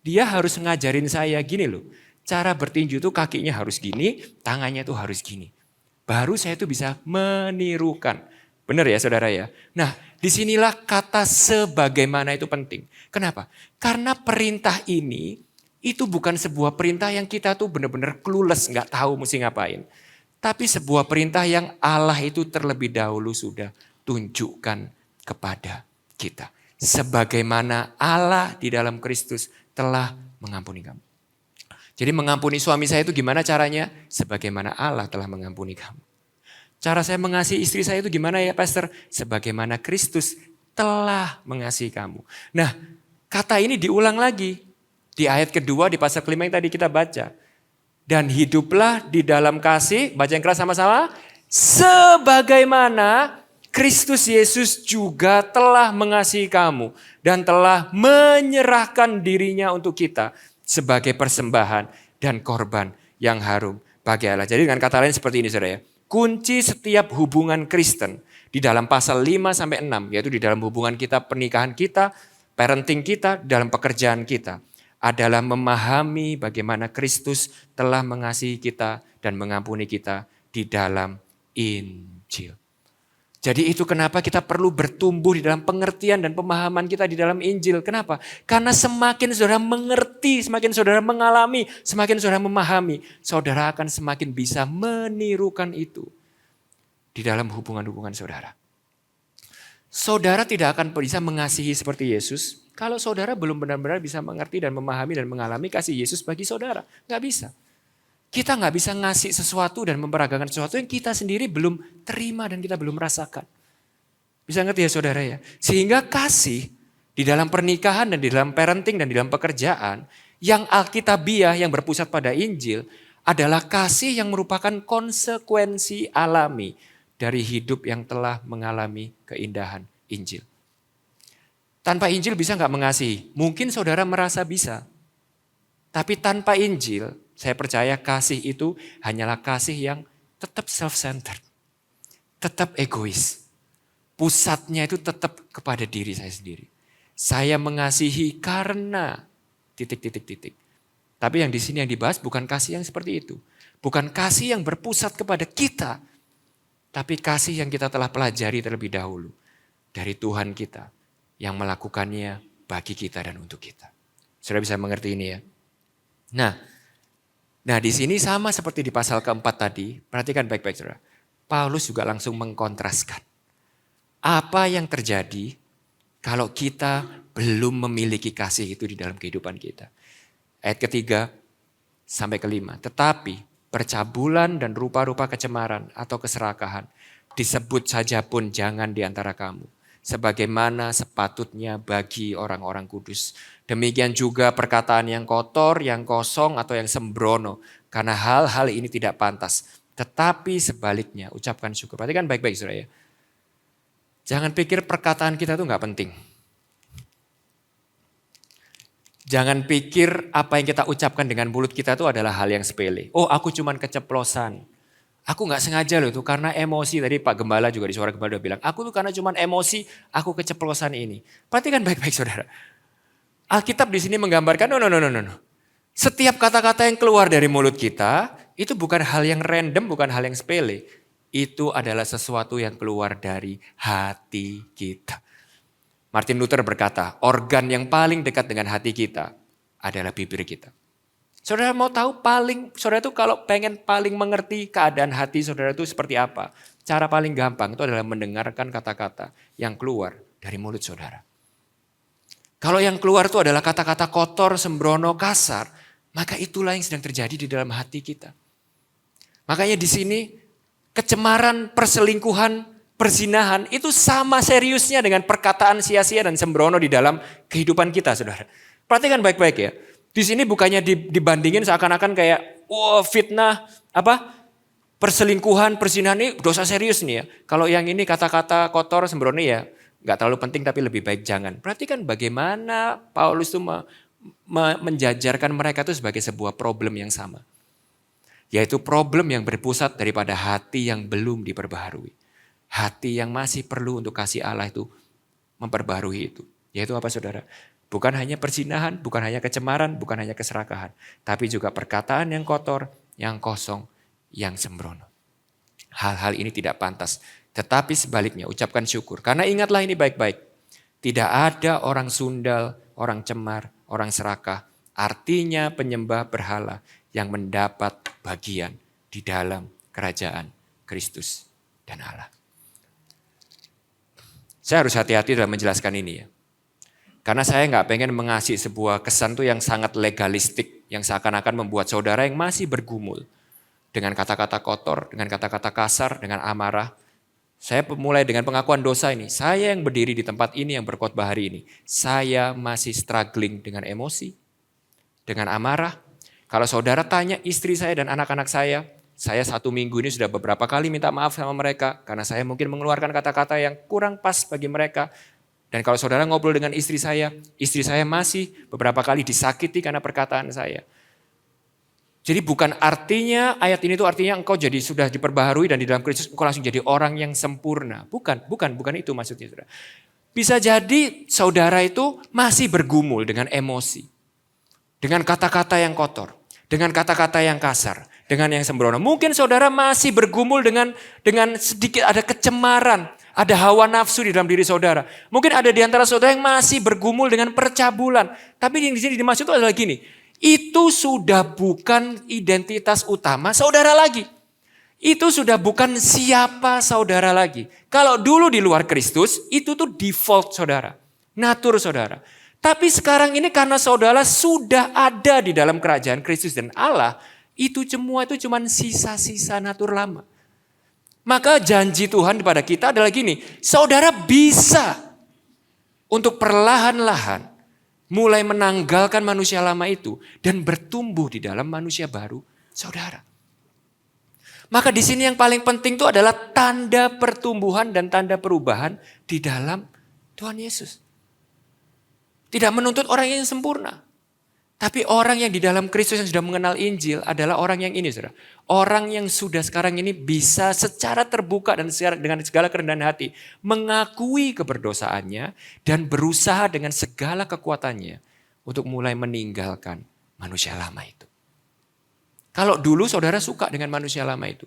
Dia harus ngajarin saya gini loh. Cara bertinju itu kakinya harus gini, tangannya itu harus gini. Baru saya itu bisa menirukan. Benar ya saudara ya. Nah disinilah kata sebagaimana itu penting. Kenapa? Karena perintah ini Itu bukan sebuah perintah yang kita tuh benar-benar clueless, nggak tahu mesti ngapain. Tapi sebuah perintah yang Allah itu terlebih dahulu sudah tunjukkan kepada kita. Sebagaimana Allah di dalam Kristus telah mengampuni kamu. Jadi mengampuni suami saya itu gimana caranya? Sebagaimana Allah telah mengampuni kamu. Cara saya mengasihi istri saya itu gimana ya Pastor? Sebagaimana Kristus telah mengasihi kamu. Nah, kata ini diulang lagi di ayat kedua di pasal kelima yang tadi kita baca. Dan hiduplah di dalam kasih, baca yang keras sama-sama. Sebagaimana Kristus Yesus juga telah mengasihi kamu dan telah menyerahkan dirinya untuk kita sebagai persembahan dan korban yang harum bagi Allah. Jadi dengan kata lain seperti ini saudara ya. Kunci setiap hubungan Kristen di dalam pasal 5 sampai 6 yaitu di dalam hubungan kita, pernikahan kita, parenting kita, dalam pekerjaan kita adalah memahami bagaimana Kristus telah mengasihi kita dan mengampuni kita di dalam Injil. Jadi itu kenapa kita perlu bertumbuh di dalam pengertian dan pemahaman kita di dalam Injil. Kenapa? Karena semakin saudara mengerti, semakin saudara mengalami, semakin saudara memahami, saudara akan semakin bisa menirukan itu di dalam hubungan-hubungan saudara. Saudara tidak akan bisa mengasihi seperti Yesus kalau saudara belum benar-benar bisa mengerti dan memahami dan mengalami kasih Yesus bagi saudara. Nggak bisa. Kita nggak bisa ngasih sesuatu dan memperagakan sesuatu yang kita sendiri belum terima dan kita belum rasakan. Bisa ngerti ya saudara ya? Sehingga kasih di dalam pernikahan dan di dalam parenting dan di dalam pekerjaan yang alkitabiah yang berpusat pada Injil adalah kasih yang merupakan konsekuensi alami dari hidup yang telah mengalami keindahan Injil. Tanpa Injil bisa nggak mengasihi? Mungkin saudara merasa bisa. Tapi tanpa Injil, saya percaya kasih itu hanyalah kasih yang tetap self-centered. Tetap egois. Pusatnya itu tetap kepada diri saya sendiri. Saya mengasihi karena titik. Tapi yang di sini yang dibahas bukan kasih yang seperti itu. Bukan kasih yang berpusat kepada kita. Tapi kasih yang kita telah pelajari terlebih dahulu. Dari Tuhan kita yang melakukannya bagi kita dan untuk kita. Sudah bisa mengerti ini ya? Nah di sini sama seperti di pasal keempat tadi, perhatikan baik-baik saudara. Paulus juga langsung mengkontraskan. Apa yang terjadi kalau kita belum memiliki kasih itu di dalam kehidupan kita. Ayat ketiga sampai kelima. Tetapi percabulan dan rupa-rupa kecemaran atau keserakahan disebut saja pun jangan di antara kamu. Sebagaimana sepatutnya bagi orang-orang kudus. Demikian juga perkataan yang kotor, yang kosong atau yang sembrono. Karena hal-hal ini tidak pantas. Tetapi sebaliknya ucapkan syukur. Perhatikan baik-baik saudara ya. Jangan pikir perkataan kita itu gak penting. Jangan pikir apa yang kita ucapkan dengan mulut kita itu adalah hal yang sepele. Oh aku cuman keceplosan. Aku gak sengaja loh itu karena emosi. Tadi Pak Gembala juga di suara Gembala udah bilang. Aku tuh karena cuman emosi aku keceplosan ini. Perhatikan baik-baik saudara. Alkitab di sini menggambarkan no. Setiap kata-kata yang keluar dari mulut kita itu bukan hal yang random, bukan hal yang sepele. Itu adalah sesuatu yang keluar dari hati kita. Martin Luther berkata, organ yang paling dekat dengan hati kita adalah bibir kita. Saudara mau tahu saudara itu kalau pengen paling mengerti keadaan hati saudara itu seperti apa? Cara paling gampang itu adalah mendengarkan kata-kata yang keluar dari mulut saudara. Kalau yang keluar itu adalah kata-kata kotor, sembrono, kasar, maka itulah yang sedang terjadi di dalam hati kita. Makanya di sini kecemaran, perselingkuhan, perzinahan itu sama seriusnya dengan perkataan sia-sia dan sembrono di dalam kehidupan kita saudara. Perhatikan baik-baik ya. Di sini bukannya dibandingin seakan-akan kayak fitnah, perselingkuhan, perzinahan ini dosa serius nih ya. Kalau yang ini kata-kata kotor, sembrono ya nggak terlalu penting tapi lebih baik jangan. Perhatikan bagaimana Paulus itu menjajarkan mereka itu sebagai sebuah problem yang sama. Yaitu problem yang berpusat daripada hati yang belum diperbaharui. Hati yang masih perlu untuk kasih Allah itu memperbaharui itu. Yaitu apa saudara? Bukan hanya perzinahan, bukan hanya kecemaran, bukan hanya keserakahan. Tapi juga perkataan yang kotor, yang kosong, yang sembrono. Hal-hal ini tidak pantas. Tetapi sebaliknya ucapkan syukur. Karena ingatlah ini baik-baik. Tidak ada orang sundal, orang cemar, orang serakah, artinya penyembah berhala yang mendapat bagian di dalam kerajaan Kristus dan Allah. Saya harus hati-hati dalam menjelaskan ini ya. Karena saya nggak pengen mengasih sebuah kesan tuh yang sangat legalistik, yang seakan-akan membuat saudara yang masih bergumul dengan kata-kata kotor, dengan kata-kata kasar, dengan amarah. Saya mulai dengan pengakuan dosa ini. Saya yang berdiri di tempat ini yang berkhotbah hari ini. Saya masih struggling dengan emosi, dengan amarah. Kalau saudara tanya istri saya dan anak-anak saya 1 minggu ini sudah beberapa kali minta maaf sama mereka. Karena saya mungkin mengeluarkan kata-kata yang kurang pas bagi mereka. Dan kalau saudara ngobrol dengan istri saya masih beberapa kali disakiti karena perkataan saya. Jadi bukan artinya ayat ini tuh artinya engkau jadi sudah diperbaharui dan di dalam Kristus engkau langsung jadi orang yang sempurna. Bukan itu maksudnya saudara. Bisa jadi saudara itu masih bergumul dengan emosi. Dengan kata-kata yang kotor. Dengan kata-kata yang kasar. Dengan yang sembrono. Mungkin saudara masih bergumul dengan sedikit ada kecemaran. Ada hawa nafsu di dalam diri saudara. Mungkin ada di antara saudara yang masih bergumul dengan percabulan. Tapi yang di sini dimaksud itu adalah gini. Itu sudah bukan identitas utama saudara lagi. Itu sudah bukan siapa saudara lagi. Kalau dulu di luar Kristus, itu tuh default saudara. Natur saudara. Tapi sekarang ini karena saudara sudah ada di dalam kerajaan Kristus dan Allah. Itu semua itu cuma sisa-sisa natur lama. Maka janji Tuhan kepada kita adalah gini, saudara bisa untuk perlahan-lahan mulai menanggalkan manusia lama itu dan bertumbuh di dalam manusia baru saudara. Maka di sini yang paling penting itu adalah tanda pertumbuhan dan tanda perubahan di dalam Tuhan Yesus. Tidak menuntut orang yang sempurna. Tapi orang yang di dalam Kristus yang sudah mengenal Injil adalah orang yang ini, saudara. Orang yang sudah sekarang ini bisa secara terbuka dan dengan segala kerendahan hati mengakui keberdosaannya dan berusaha dengan segala kekuatannya untuk mulai meninggalkan manusia lama itu. Kalau dulu saudara suka dengan manusia lama itu.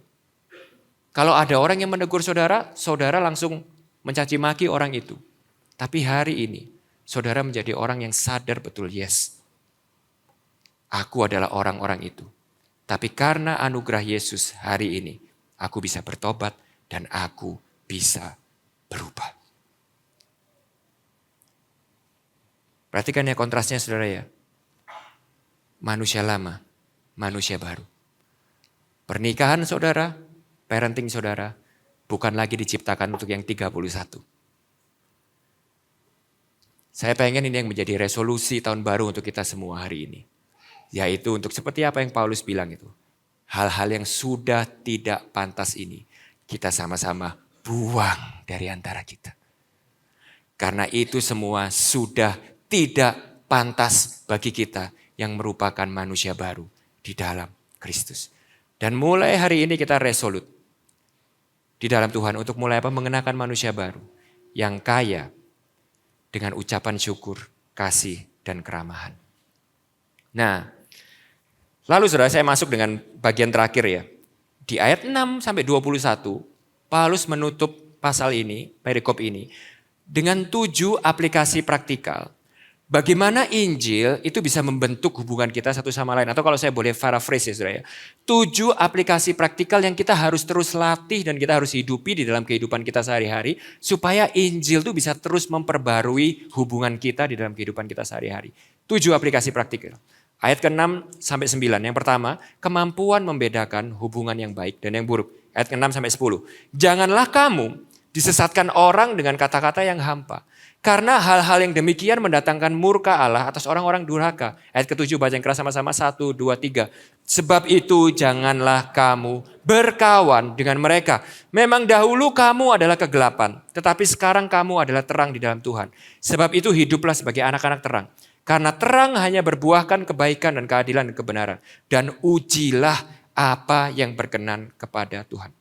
Kalau ada orang yang menegur saudara, saudara langsung mencaci maki orang itu. Tapi hari ini saudara menjadi orang yang sadar betul, yes. Aku adalah orang-orang itu. Tapi karena anugerah Yesus hari ini, aku bisa bertobat dan aku bisa berubah. Perhatikan ya kontrasnya saudara ya. Manusia lama, manusia baru. Pernikahan saudara, parenting saudara, bukan lagi diciptakan untuk yang 31. Saya pengen ini yang menjadi resolusi tahun baru untuk kita semua hari ini. Yaitu untuk seperti apa yang Paulus bilang itu. Hal-hal yang sudah tidak pantas ini kita sama-sama buang dari antara kita. Karena itu semua sudah tidak pantas bagi kita yang merupakan manusia baru di dalam Kristus. Dan mulai hari ini kita resolut di dalam Tuhan untuk mulai mengenakan manusia baru yang kaya dengan ucapan syukur, kasih, dan keramahan. Nah, lalu saudara saya masuk dengan bagian terakhir ya. Di ayat 6 sampai 21, Paulus menutup pasal ini, perikop ini, dengan 7 aplikasi praktikal. Bagaimana Injil itu bisa membentuk hubungan kita satu sama lain. Atau kalau saya boleh paraphrase ya saudara ya. 7 aplikasi praktikal yang kita harus terus latih dan kita harus hidupi di dalam kehidupan kita sehari-hari. Supaya Injil itu bisa terus memperbarui hubungan kita di dalam kehidupan kita sehari-hari. 7 aplikasi praktikal. Ayat ke-6 sampai 9. Yang pertama, kemampuan membedakan hubungan yang baik dan yang buruk. Ayat ke-6 sampai 10. Janganlah kamu disesatkan orang dengan kata-kata yang hampa. Karena hal-hal yang demikian mendatangkan murka Allah atas orang-orang durhaka. Ayat ke-7 baca yang keras sama-sama. 1, 2, 3. Sebab itu janganlah kamu berkawan dengan mereka. Memang dahulu kamu adalah kegelapan. Tetapi sekarang kamu adalah terang di dalam Tuhan. Sebab itu hiduplah sebagai anak-anak terang. Karena terang hanya berbuahkan kebaikan dan keadilan dan kebenaran. Dan ujilah apa yang berkenan kepada Tuhan.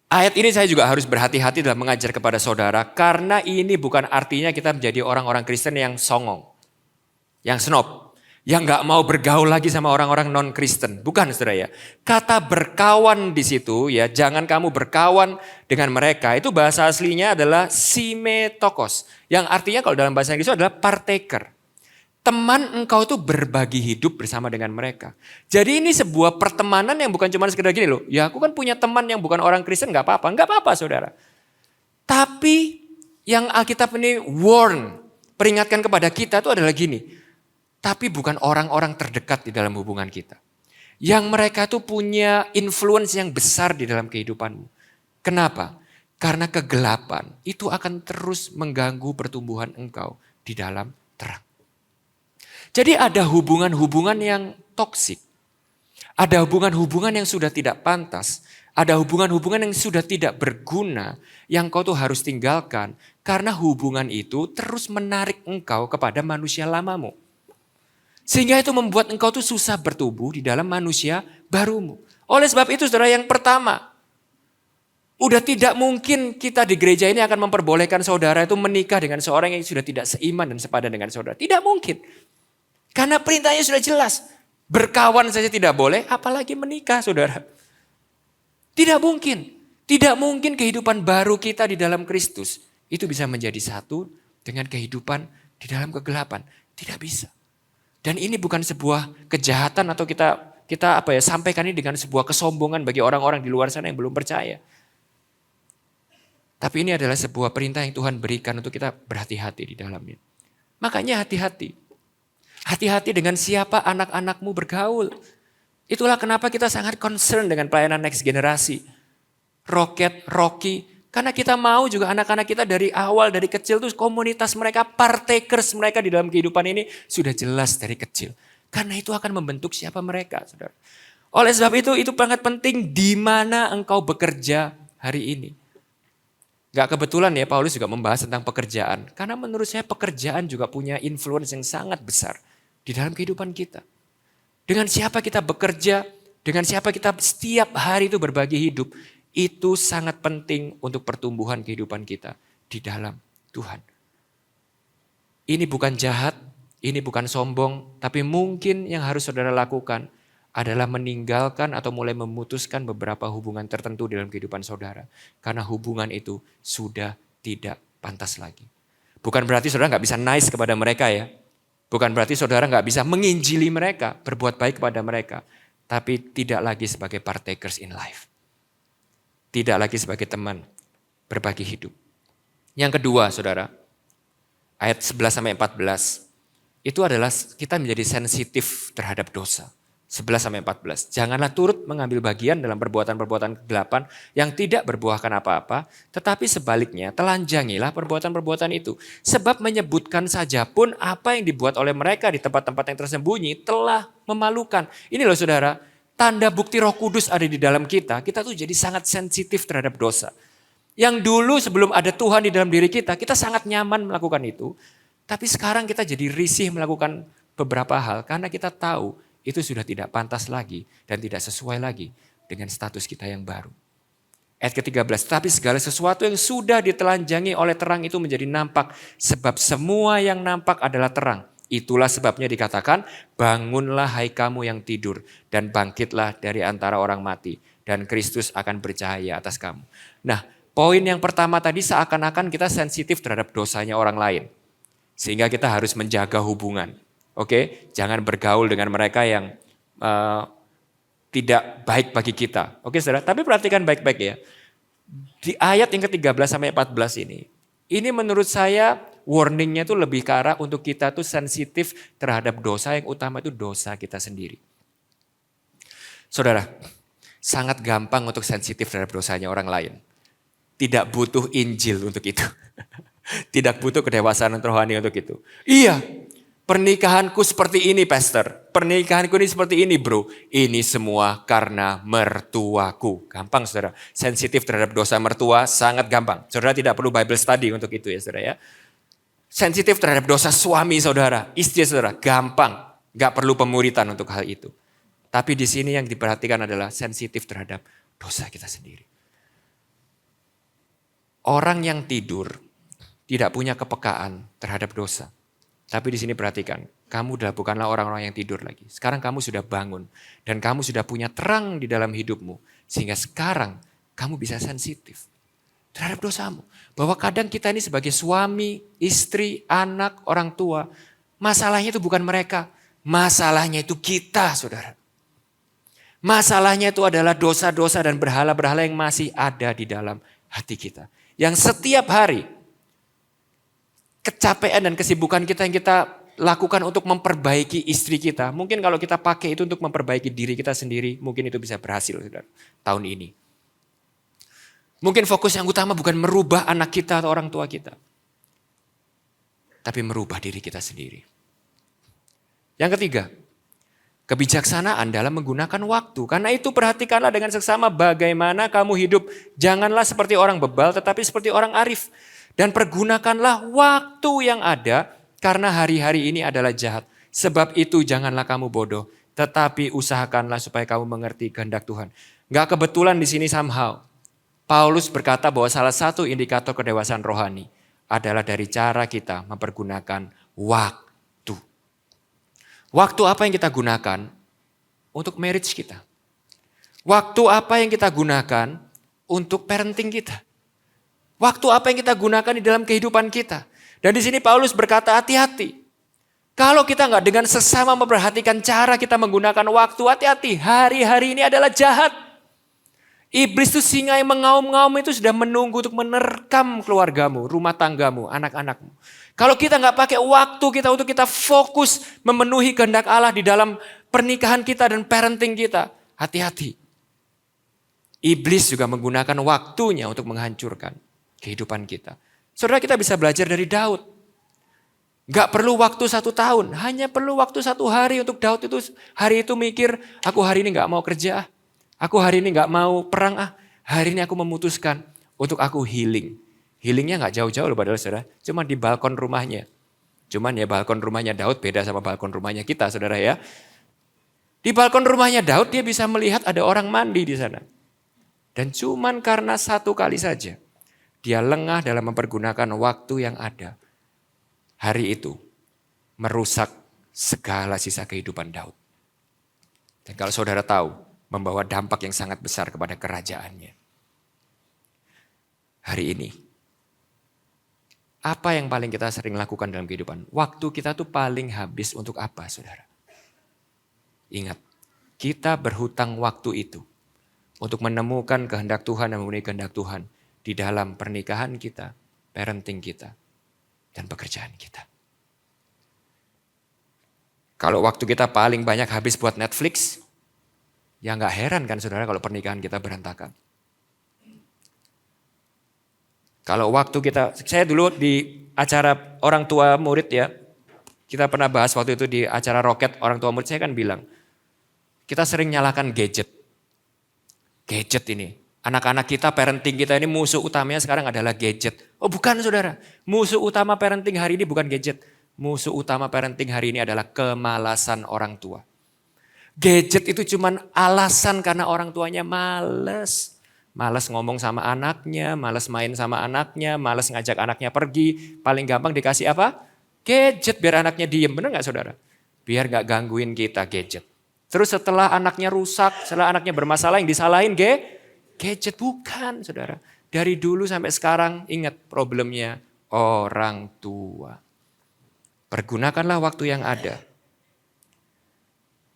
Ayat ini saya juga harus berhati-hati dalam mengajar kepada saudara. Karena ini bukan artinya kita menjadi orang-orang Kristen yang songong. Yang snob. Yang gak mau bergaul lagi sama orang-orang non-Kristen. Bukan saudara ya. Kata berkawan di situ ya. Jangan kamu berkawan dengan mereka. Itu bahasa aslinya adalah simetokos. Yang artinya kalau dalam bahasa Inggris itu adalah partaker. teman engkau tuh berbagi hidup bersama dengan mereka. Jadi ini sebuah pertemanan yang bukan cuma sekedar gini loh. Ya aku kan punya teman yang bukan orang Kristen, gak apa-apa. Gak apa-apa saudara. Tapi yang Alkitab ini peringatkan kepada kita itu adalah gini. Tapi bukan orang-orang terdekat di dalam hubungan kita. Yang mereka tuh punya influence yang besar di dalam kehidupanmu. Kenapa? Karena kegelapan itu akan terus mengganggu pertumbuhan engkau di dalam terang. Jadi ada hubungan-hubungan yang toksik. Ada hubungan-hubungan yang sudah tidak pantas. Ada hubungan-hubungan yang sudah tidak berguna yang kau tuh harus tinggalkan. Karena hubungan itu terus menarik engkau kepada manusia lamamu. Sehingga itu membuat engkau tuh susah bertumbuh di dalam manusia barumu. Oleh sebab itu saudara, yang pertama, udah tidak mungkin kita di gereja ini akan memperbolehkan saudara itu menikah dengan seorang yang sudah tidak seiman dan sepadan dengan saudara. Tidak mungkin. Karena perintahnya sudah jelas. Berkawan saja tidak boleh, apalagi menikah saudara. Tidak mungkin. Tidak mungkin kehidupan baru kita di dalam Kristus itu bisa menjadi satu dengan kehidupan di dalam kegelapan. Tidak bisa. Dan ini bukan sebuah kejahatan atau kita sampaikan ini dengan sebuah kesombongan bagi orang-orang di luar sana yang belum percaya. Tapi ini adalah sebuah perintah yang Tuhan berikan untuk kita berhati-hati di dalamnya. Makanya hati-hati. Hati-hati dengan siapa anak-anakmu bergaul. Itulah kenapa kita sangat concern dengan pelayanan next generasi. Rocky. Karena kita mau juga anak-anak kita dari awal, dari kecil tuh komunitas mereka, partakers mereka di dalam kehidupan ini sudah jelas dari kecil. Karena itu akan membentuk siapa mereka, saudara. Oleh sebab itu sangat penting di mana engkau bekerja hari ini. Gak kebetulan ya Paulus juga membahas tentang pekerjaan. Karena menurut saya pekerjaan juga punya influence yang sangat besar di dalam kehidupan kita. Dengan siapa kita bekerja, dengan siapa kita setiap hari itu berbagi hidup, itu sangat penting untuk pertumbuhan kehidupan kita di dalam Tuhan. Ini bukan jahat, ini bukan sombong, tapi mungkin yang harus saudara lakukan adalah meninggalkan atau mulai memutuskan beberapa hubungan tertentu dalam kehidupan saudara. Karena hubungan itu sudah tidak pantas lagi. Bukan berarti saudara gak bisa nice kepada mereka ya. Bukan berarti saudara gak bisa menginjili mereka, berbuat baik kepada mereka. Tapi tidak lagi sebagai partakers in life. Tidak lagi sebagai teman berbagi hidup. Yang kedua saudara, ayat 11-14. Itu adalah kita menjadi sensitif terhadap dosa. 11-14. Janganlah turut mengambil bagian dalam perbuatan-perbuatan kegelapan yang tidak berbuahkan apa-apa, tetapi sebaliknya telanjangilah perbuatan-perbuatan itu. Sebab menyebutkan saja pun apa yang dibuat oleh mereka di tempat-tempat yang tersembunyi telah memalukan. Ini loh saudara, tanda bukti Roh Kudus ada di dalam kita tuh jadi sangat sensitif terhadap dosa. Yang dulu sebelum ada Tuhan di dalam diri kita sangat nyaman melakukan itu. Tapi sekarang kita jadi risih melakukan beberapa hal karena kita tahu itu sudah tidak pantas lagi dan tidak sesuai lagi dengan status kita yang baru. Ayat ke-13, tapi segala sesuatu yang sudah ditelanjangi oleh terang itu menjadi nampak. Sebab semua yang nampak adalah terang. Itulah sebabnya dikatakan, bangunlah hai kamu yang tidur dan bangkitlah dari antara orang mati. Dan Kristus akan bercahaya atas kamu. Nah, poin yang pertama tadi seakan-akan kita sensitif terhadap dosanya orang lain. Sehingga kita harus menjaga hubungan. Oke, jangan bergaul dengan mereka yang tidak baik bagi kita. Oke saudara, tapi perhatikan baik-baik ya. Di ayat yang ke-13-14 ini menurut saya warningnya itu lebih ke arah untuk kita tuh sensitif terhadap dosa yang utama itu dosa kita sendiri. Saudara, sangat gampang untuk sensitif terhadap dosanya orang lain. Tidak butuh Injil untuk itu. Tidak butuh kedewasaan rohani untuk itu. Iya. Pernikahanku seperti ini, pastor. Pernikahanku ini seperti ini, bro. Ini semua karena mertuaku. Gampang, saudara. Sensitif terhadap dosa mertua, sangat gampang. Saudara tidak perlu Bible study untuk itu ya, saudara ya. Sensitif terhadap dosa suami, saudara. Istri, saudara. Gampang. Gak perlu pemuritan untuk hal itu. Tapi di sini yang diperhatikan adalah sensitif terhadap dosa kita sendiri. Orang yang tidur tidak punya kepekaan terhadap dosa. Tapi di sini perhatikan, kamu bukanlah orang-orang yang tidur lagi. Sekarang kamu sudah bangun dan kamu sudah punya terang di dalam hidupmu. Sehingga sekarang kamu bisa sensitif terhadap dosamu. Bahwa kadang kita ini sebagai suami, istri, anak, orang tua, Masalahnya itu bukan mereka. Masalahnya itu kita, saudara. Masalahnya itu adalah dosa-dosa dan berhala-berhala yang masih ada di dalam hati kita. Yang setiap hari kecapean dan kesibukan kita yang kita lakukan untuk memperbaiki istri kita. Mungkin kalau kita pakai itu untuk memperbaiki diri kita sendiri, mungkin itu bisa berhasil, saudara, tahun ini. Mungkin fokus yang utama bukan merubah anak kita atau orang tua kita, tapi merubah diri kita sendiri. Yang ketiga, kebijaksanaan dalam menggunakan waktu. Karena itu perhatikanlah dengan seksama bagaimana kamu hidup. Janganlah seperti orang bebal tetapi seperti orang arif. Dan pergunakanlah waktu yang ada karena hari-hari ini adalah jahat. Sebab itu janganlah kamu bodoh. Tetapi usahakanlah supaya kamu mengerti kehendak Tuhan. Gak kebetulan di sini somehow. Paulus berkata bahwa salah satu indikator kedewasaan rohani adalah dari cara kita mempergunakan waktu. Waktu apa yang kita gunakan untuk marriage kita? Waktu apa yang kita gunakan untuk parenting kita? Waktu apa yang kita gunakan di dalam kehidupan kita? Dan di sini Paulus berkata hati-hati. Kalau kita nggak dengan sesama memperhatikan cara kita menggunakan waktu, hati-hati. Hari-hari ini adalah jahat. Iblis itu singa yang mengaum-ngaum itu sudah menunggu untuk menerkam keluargamu, rumah tanggamu, anak-anakmu. Kalau kita nggak pakai waktu kita untuk kita fokus memenuhi kehendak Allah di dalam pernikahan kita dan parenting kita, hati-hati. Iblis juga menggunakan waktunya untuk menghancurkan kehidupan kita. Saudara, kita bisa belajar dari Daud. Gak perlu waktu 1 tahun, hanya perlu waktu 1 hari untuk Daud itu hari itu mikir, aku hari ini gak mau kerja, aku hari ini gak mau perang, hari ini aku memutuskan untuk aku healing. Healingnya gak jauh-jauh loh padahal saudara, cuma di balkon rumahnya. Cuman ya balkon rumahnya Daud beda sama balkon rumahnya kita saudara ya. Di balkon rumahnya Daud dia bisa melihat ada orang mandi di sana. Dan cuman karena 1 kali saja. Dia lengah dalam mempergunakan waktu yang ada. Hari itu merusak segala sisa kehidupan Daud. Dan kalau saudara tahu, membawa dampak yang sangat besar kepada kerajaannya. Hari ini, apa yang paling kita sering lakukan dalam kehidupan? Waktu kita tuh paling habis untuk apa, saudara? Ingat, kita berhutang waktu itu untuk menemukan kehendak Tuhan dan memenuhi kehendak Tuhan di dalam pernikahan kita, parenting kita, dan pekerjaan kita. Kalau waktu kita paling banyak habis buat Netflix, ya gak heran kan saudara kalau pernikahan kita berantakan. Kalau waktu kita, saya dulu di acara orang tua murid ya, kita pernah bahas waktu itu di acara roket orang tua murid, saya kan bilang, kita sering nyalakan gadget. Gadget ini. Anak-anak kita, parenting kita ini musuh utamanya sekarang adalah gadget. Oh bukan saudara, musuh utama parenting hari ini bukan gadget. Musuh utama parenting hari ini adalah kemalasan orang tua. Gadget itu cuman alasan karena orang tuanya males. Males ngomong sama anaknya, males main sama anaknya, males ngajak anaknya pergi. Paling gampang dikasih apa? Gadget biar anaknya diem, bener gak saudara? Biar gak gangguin kita gadget. Terus setelah anaknya rusak, setelah anaknya bermasalah yang disalahin gadget bukan saudara. Dari dulu sampai sekarang ingat problemnya orang tua. Pergunakanlah waktu yang ada.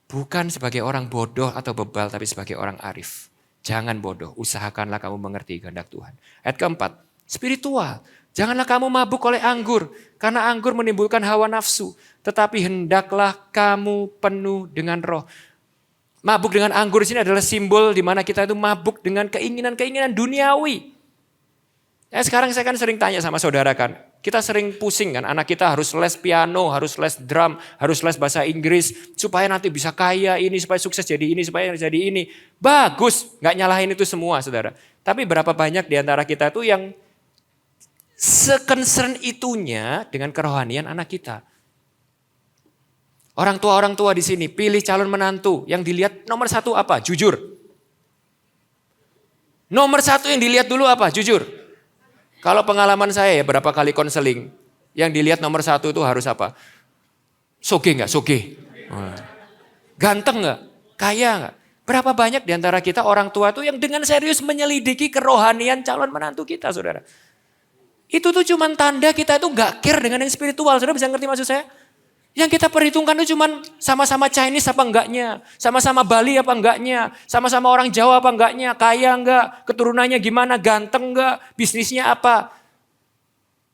Bukan sebagai orang bodoh atau bebal tapi sebagai orang arif. Jangan bodoh, usahakanlah kamu mengerti kehendak Tuhan. Ayat keempat, spiritual. Janganlah kamu mabuk oleh anggur karena anggur menimbulkan hawa nafsu. Tetapi hendaklah kamu penuh dengan roh. Mabuk dengan anggur di sini adalah simbol di mana kita itu mabuk dengan keinginan-keinginan duniawi. Ya, sekarang saya kan sering tanya sama saudara kan, kita sering pusing kan, anak kita harus les piano, harus les drum, harus les bahasa Inggris, supaya nanti bisa kaya ini, supaya sukses jadi ini, supaya jadi ini. Bagus, gak nyalahin itu semua saudara. Tapi berapa banyak di antara kita itu yang se-concern itunya dengan kerohanian anak kita. Orang tua di sini pilih calon menantu yang dilihat nomor 1 apa? Jujur. Nomor 1 yang dilihat dulu apa? Jujur. Kalau pengalaman saya ya berapa kali konseling, yang dilihat nomor 1 itu harus apa? Soge nggak? Soge. Ganteng nggak? Kaya nggak? Berapa banyak di antara kita orang tua itu yang dengan serius menyelidiki kerohanian calon menantu kita, saudara? Itu tuh cuman tanda kita itu nggak care dengan yang spiritual. Saudara bisa ngerti maksud saya? Yang kita perhitungkan itu cuman sama-sama Chinese apa enggaknya, sama-sama Bali apa enggaknya, sama-sama orang Jawa apa enggaknya, kaya enggak, keturunannya gimana, ganteng enggak, bisnisnya apa.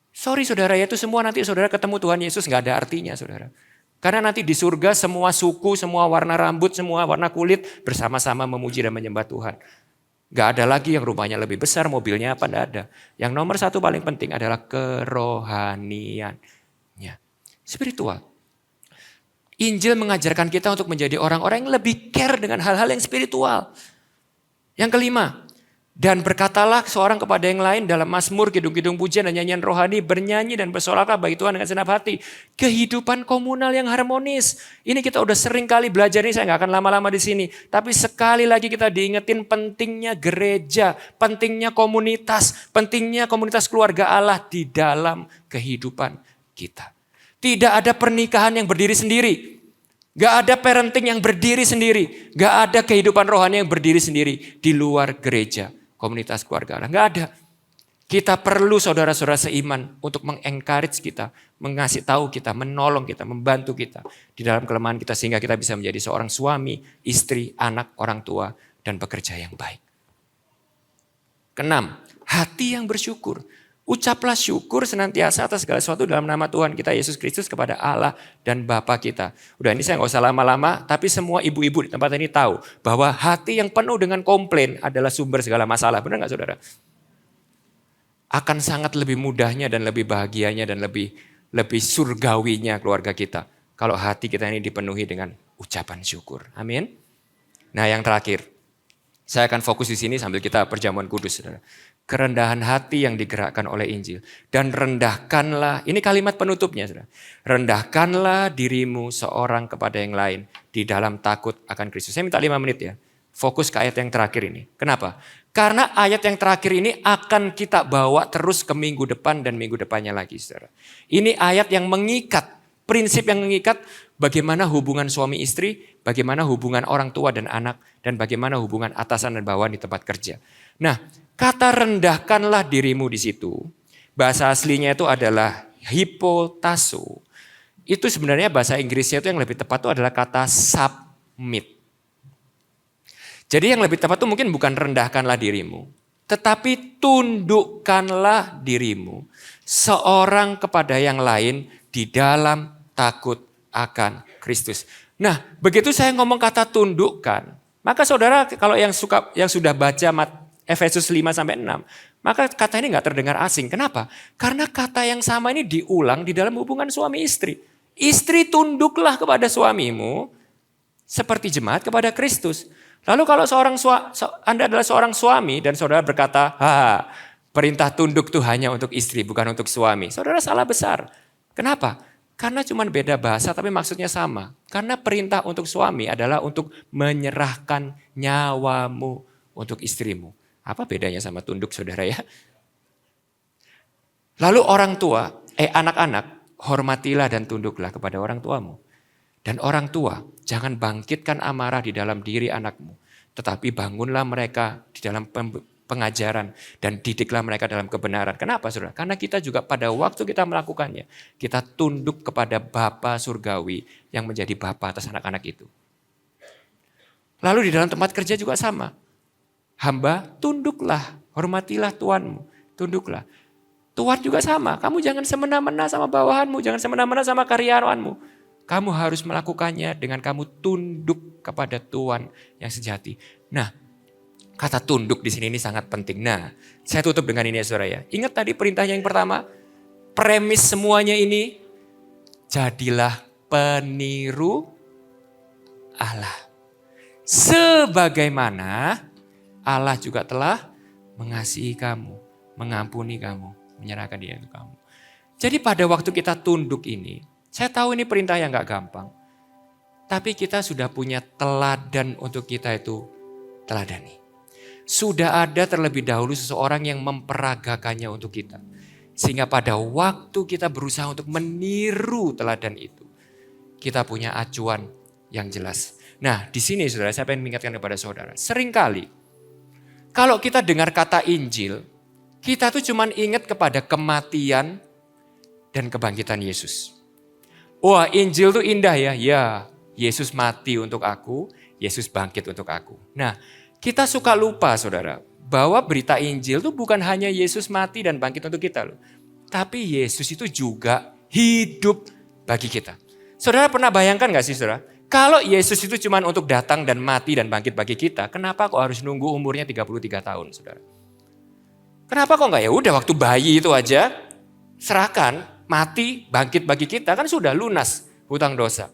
Sorry saudara, ya itu semua nanti saudara ketemu Tuhan Yesus enggak ada artinya saudara. Karena nanti di surga semua suku, semua warna rambut, semua warna kulit bersama-sama memuji dan menyembah Tuhan. Enggak ada lagi yang rumahnya lebih besar, mobilnya apa, enggak ada. Yang nomor satu paling penting adalah kerohaniannya. Spiritual. Injil mengajarkan kita untuk menjadi orang-orang yang lebih care dengan hal-hal yang spiritual. Yang kelima, dan berkatalah seorang kepada yang lain dalam mazmur, kidung-kidung pujian dan nyanyian rohani, bernyanyi dan bersoraklah bagi Tuhan dengan segenap hati. Kehidupan komunal yang harmonis. Ini kita udah sering kali belajar ini, saya gak akan lama-lama di sini. Tapi sekali lagi kita diingetin pentingnya gereja, pentingnya komunitas keluarga Allah di dalam kehidupan kita. Tidak ada pernikahan yang berdiri sendiri. Gak ada parenting yang berdiri sendiri. Gak ada kehidupan rohani yang berdiri sendiri di luar gereja, komunitas keluarga Allah. Gak ada. Kita perlu saudara-saudara seiman untuk mengencourage kita, mengasih tahu kita, menolong kita, membantu kita di dalam kelemahan kita sehingga kita bisa menjadi seorang suami, istri, anak, orang tua, dan pekerja yang baik. Keenam, hati yang bersyukur. Ucaplah syukur senantiasa atas segala sesuatu dalam nama Tuhan kita Yesus Kristus kepada Allah dan Bapa kita. Udah ini saya gak usah lama-lama, tapi semua ibu-ibu di tempat ini tahu bahwa hati yang penuh dengan komplain adalah sumber segala masalah. Benar gak saudara? Akan sangat lebih mudahnya dan lebih bahagianya dan lebih surgawinya keluarga kita kalau hati kita ini dipenuhi dengan ucapan syukur. Amin. Nah yang terakhir, saya akan fokus di sini sambil kita perjamuan kudus, saudara. Kerendahan hati yang digerakkan oleh Injil. Dan rendahkanlah, ini kalimat penutupnya. Saudara. Rendahkanlah dirimu seorang kepada yang lain di dalam takut akan Kristus. Saya minta 5 menit ya. Fokus ke ayat yang terakhir ini. Kenapa? Karena ayat yang terakhir ini akan kita bawa terus ke minggu depan dan minggu depannya lagi. Saudara. Ini ayat yang mengikat, prinsip yang mengikat bagaimana hubungan suami istri, bagaimana hubungan orang tua dan anak, dan bagaimana hubungan atasan dan bawahan di tempat kerja. Nah, kata rendahkanlah dirimu di situ, bahasa aslinya itu adalah hipotasso. Itu sebenarnya bahasa Inggrisnya itu yang lebih tepat itu adalah kata submit. Jadi yang lebih tepat itu mungkin bukan rendahkanlah dirimu, tetapi tundukkanlah dirimu seorang kepada yang lain di dalam takut akan Kristus. Nah, begitu saya ngomong kata tundukkan, maka saudara kalau yang sudah baca Efesus 5-6, maka kata ini gak terdengar asing. Kenapa? Karena kata yang sama ini diulang di dalam hubungan suami istri. Istri tunduklah kepada suamimu seperti jemaat kepada Kristus. Lalu kalau Anda adalah seorang suami dan saudara berkata, perintah tunduk itu hanya untuk istri bukan untuk suami. Saudara salah besar. Kenapa? Karena cuma beda bahasa tapi maksudnya sama. Karena perintah untuk suami adalah untuk menyerahkan nyawamu untuk istrimu. Apa bedanya sama tunduk saudara ya? Lalu orang tua, anak-anak, hormatilah dan tunduklah kepada orang tuamu. Dan orang tua, jangan bangkitkan amarah di dalam diri anakmu. Tetapi bangunlah mereka di dalam pengajaran dan didiklah mereka dalam kebenaran. Kenapa saudara? Karena kita juga pada waktu kita melakukannya, kita tunduk kepada Bapa Surgawi yang menjadi Bapa atas anak-anak itu. Lalu di dalam tempat kerja juga sama. Hamba tunduklah, hormatilah tuanmu, tunduklah. Tuan juga sama, kamu jangan semena-mena sama bawahanmu, jangan semena-mena sama karyawanmu. Kamu harus melakukannya dengan kamu tunduk kepada Tuhan yang sejati. Nah, kata tunduk di sini ini sangat penting. Nah, saya tutup dengan ini ya saudara ya. Ingat tadi perintahnya yang pertama, premis semuanya ini, jadilah peniru Allah. Sebagaimana Allah juga telah mengasihi kamu, mengampuni kamu, menyerahkan diri untuk kamu. Jadi pada waktu kita tunduk ini, saya tahu ini perintah yang gak gampang. Tapi kita sudah punya teladan untuk kita itu teladani. Sudah ada terlebih dahulu seseorang yang memperagakannya untuk kita. Sehingga pada waktu kita berusaha untuk meniru teladan itu, kita punya acuan yang jelas. Nah di sini saudara, saya ingin mengingatkan kepada saudara. Seringkali kalau kita dengar kata Injil, kita tuh cuman ingat kepada kematian dan kebangkitan Yesus. Wah, Injil tuh indah ya. Ya, Yesus mati untuk aku, Yesus bangkit untuk aku. Nah, kita suka lupa saudara, bahwa berita Injil tuh bukan hanya Yesus mati dan bangkit untuk kita loh. Tapi Yesus itu juga hidup bagi kita. Saudara pernah bayangkan gak sih saudara? Kalau Yesus itu cuma untuk datang dan mati dan bangkit bagi kita, kenapa kok harus nunggu umurnya 33 tahun saudara? Kenapa kok enggak ya udah waktu bayi itu aja serahkan, mati, bangkit bagi kita kan sudah lunas hutang dosa.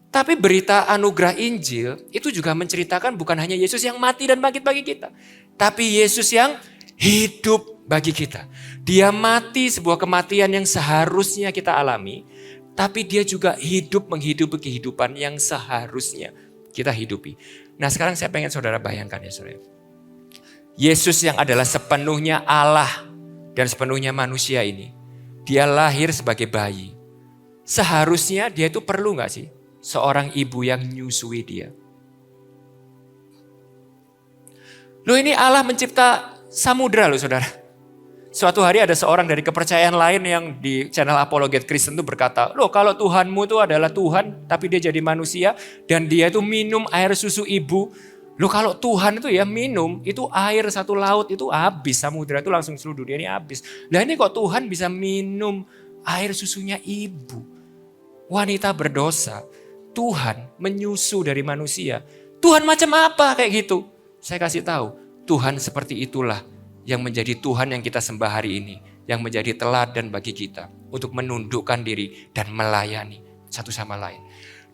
Tapi berita anugerah Injil itu juga menceritakan bukan hanya Yesus yang mati dan bangkit bagi kita. Tapi Yesus yang hidup bagi kita. Dia mati sebuah kematian yang seharusnya kita alami. Tapi dia juga hidup menghidupi kehidupan yang seharusnya kita hidupi. Nah sekarang saya pengen saudara bayangkan ya saudara. Yesus yang adalah sepenuhnya Allah dan sepenuhnya manusia ini. Dia lahir sebagai bayi. Seharusnya dia itu perlu gak sih seorang ibu yang nyusui dia? Loh ini Allah mencipta samudra loh saudara. Suatu hari ada seorang dari kepercayaan lain yang di channel Apologet Kristen itu berkata, loh kalau Tuhanmu itu adalah Tuhan tapi dia jadi manusia dan dia itu minum air susu ibu. Loh kalau Tuhan itu ya minum, itu air satu laut itu habis, samudra itu langsung seluruh dunia ini habis. Nah ini kok Tuhan bisa minum air susunya ibu. Wanita berdosa, Tuhan menyusu dari manusia. Tuhan macam apa kayak gitu? Saya kasih tahu, Tuhan seperti itulah yang menjadi Tuhan yang kita sembah hari ini. Yang menjadi teladan bagi kita untuk menundukkan diri dan melayani satu sama lain.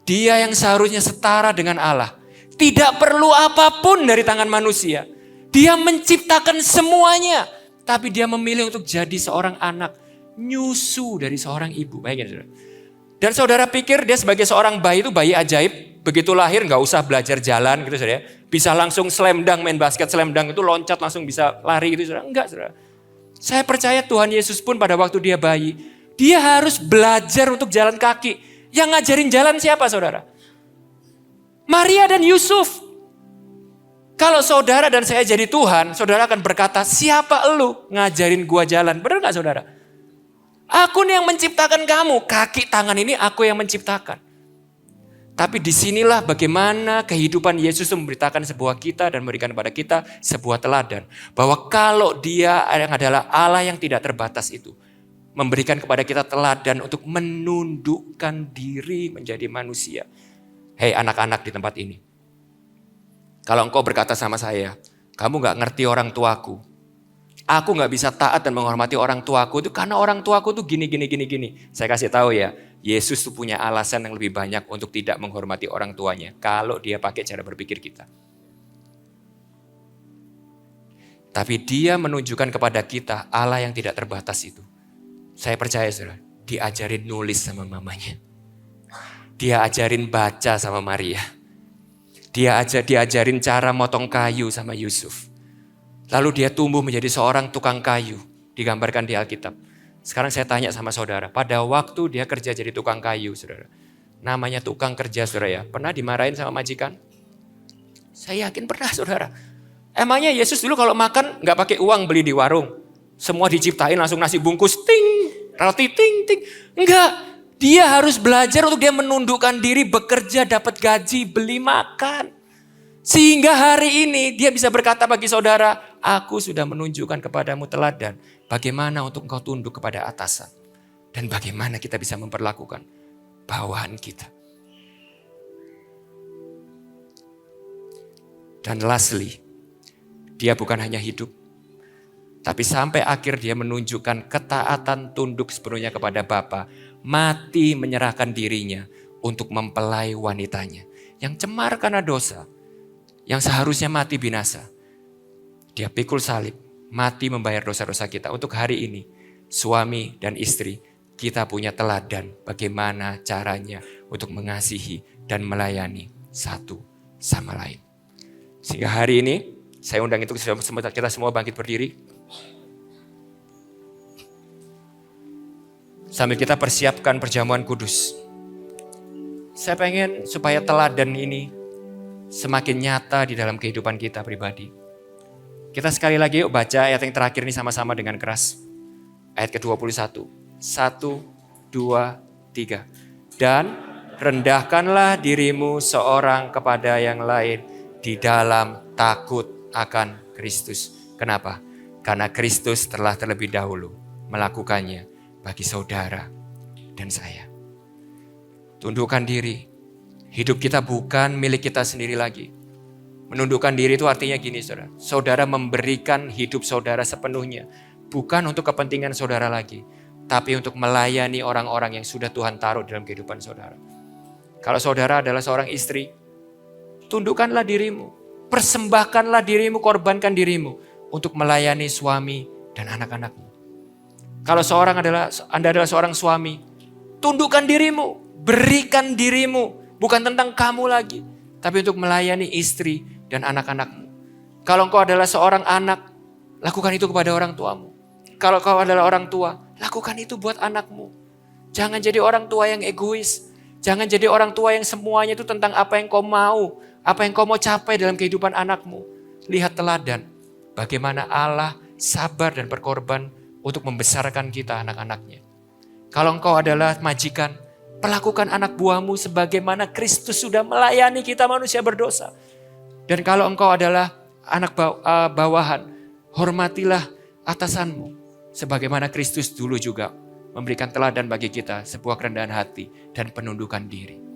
Dia yang seharusnya setara dengan Allah. Tidak perlu apapun dari tangan manusia. Dia menciptakan semuanya. Tapi dia memilih untuk jadi seorang anak. Nyusu dari seorang ibu. Bayangin saudara. Dan saudara pikir dia sebagai seorang bayi itu bayi ajaib. Begitu lahir gak usah belajar jalan gitu saudara. Bisa langsung slam dunk, main basket slam dunk itu loncat langsung bisa lari gitu saudara. Enggak saudara. Saya percaya Tuhan Yesus pun pada waktu dia bayi. Dia harus belajar untuk jalan kaki. Yang ngajarin jalan siapa saudara? Maria dan Yusuf. Kalau saudara dan saya jadi Tuhan, saudara akan berkata, siapa elu ngajarin gua jalan? Benar gak saudara? Aku nih yang menciptakan kamu, kaki tangan ini aku yang menciptakan. Tapi disinilah bagaimana kehidupan Yesus memberitakan sebuah kita dan memberikan kepada kita sebuah teladan. Bahwa kalau dia yang adalah Allah yang tidak terbatas itu, memberikan kepada kita teladan untuk menundukkan diri menjadi manusia. Hei anak-anak di tempat ini. Kalau engkau berkata sama saya, kamu gak ngerti orang tuaku. Aku gak bisa taat dan menghormati orang tuaku itu karena orang tuaku tuh gini. Saya kasih tahu ya, Yesus tuh punya alasan yang lebih banyak untuk tidak menghormati orang tuanya. Kalau dia pakai cara berpikir kita. Tapi dia menunjukkan kepada kita Allah yang tidak terbatas itu. Saya percaya saudara, diajarin nulis sama mamanya. Dia ajarin baca sama Maria. Dia diajarin cara motong kayu sama Yusuf. Lalu dia tumbuh menjadi seorang tukang kayu. Digambarkan di Alkitab. Sekarang saya tanya sama saudara. Pada waktu dia kerja jadi tukang kayu saudara. Namanya tukang kerja saudara ya. Pernah dimarahin sama majikan? Saya yakin pernah saudara. Emangnya Yesus dulu kalau makan gak pakai uang beli di warung? Semua diciptain langsung nasi bungkus ting. Roti ting ting. Enggak. Dia harus belajar untuk dia menundukkan diri, bekerja, dapat gaji, beli makan. Sehingga hari ini dia bisa berkata bagi saudara, aku sudah menunjukkan kepadamu teladan. Bagaimana untuk engkau tunduk kepada atasan. Dan bagaimana kita bisa memperlakukan bawahan kita. Dan lastly, dia bukan hanya hidup. Tapi sampai akhir dia menunjukkan ketaatan tunduk sepenuhnya kepada Bapa. Mati menyerahkan dirinya untuk mempelai wanitanya. Yang cemar karena dosa. Yang seharusnya mati binasa. Dia pikul salib. Mati membayar dosa-dosa kita. Untuk hari ini suami dan istri kita punya teladan. Bagaimana caranya untuk mengasihi dan melayani satu sama lain. Sehingga hari ini saya undang itu kita semua bangkit berdiri. Sambil kita persiapkan perjamuan kudus. Saya pengen supaya teladan ini semakin nyata di dalam kehidupan kita pribadi. Kita sekali lagi yuk baca ayat yang terakhir ini sama-sama dengan keras. Ayat ke-21. 1, 2, 3. Dan rendahkanlah dirimu seorang kepada yang lain di dalam takut akan Kristus. Kenapa? Karena Kristus telah terlebih dahulu melakukannya bagi saudara dan saya. Tundukkan diri. Hidup kita bukan milik kita sendiri lagi. Menundukkan diri itu artinya gini, saudara. Saudara memberikan hidup saudara sepenuhnya. Bukan untuk kepentingan saudara lagi. Tapi untuk melayani orang-orang yang sudah Tuhan taruh dalam kehidupan saudara. Kalau saudara adalah seorang istri, tundukkanlah dirimu. Persembahkanlah dirimu, korbankan dirimu. Untuk melayani suami dan anak-anakmu. Kalau Anda adalah seorang suami, tundukkan dirimu. Berikan dirimu. Bukan tentang kamu lagi, tapi untuk melayani istri dan anak-anakmu. Kalau engkau adalah seorang anak, lakukan itu kepada orang tuamu. Kalau kau adalah orang tua, lakukan itu buat anakmu. Jangan jadi orang tua yang egois. Jangan jadi orang tua yang semuanya itu tentang apa yang kau mau, apa yang kau mau capai dalam kehidupan anakmu. Lihat teladan, bagaimana Allah sabar dan berkorban untuk membesarkan kita anak-anaknya. Kalau engkau adalah majikan, perlakukan anak buahmu sebagaimana Kristus sudah melayani kita manusia berdosa. Dan kalau engkau adalah anak bawahan, hormatilah atasanmu. Sebagaimana Kristus dulu juga memberikan teladan bagi kita sebuah kerendahan hati dan penundukan diri.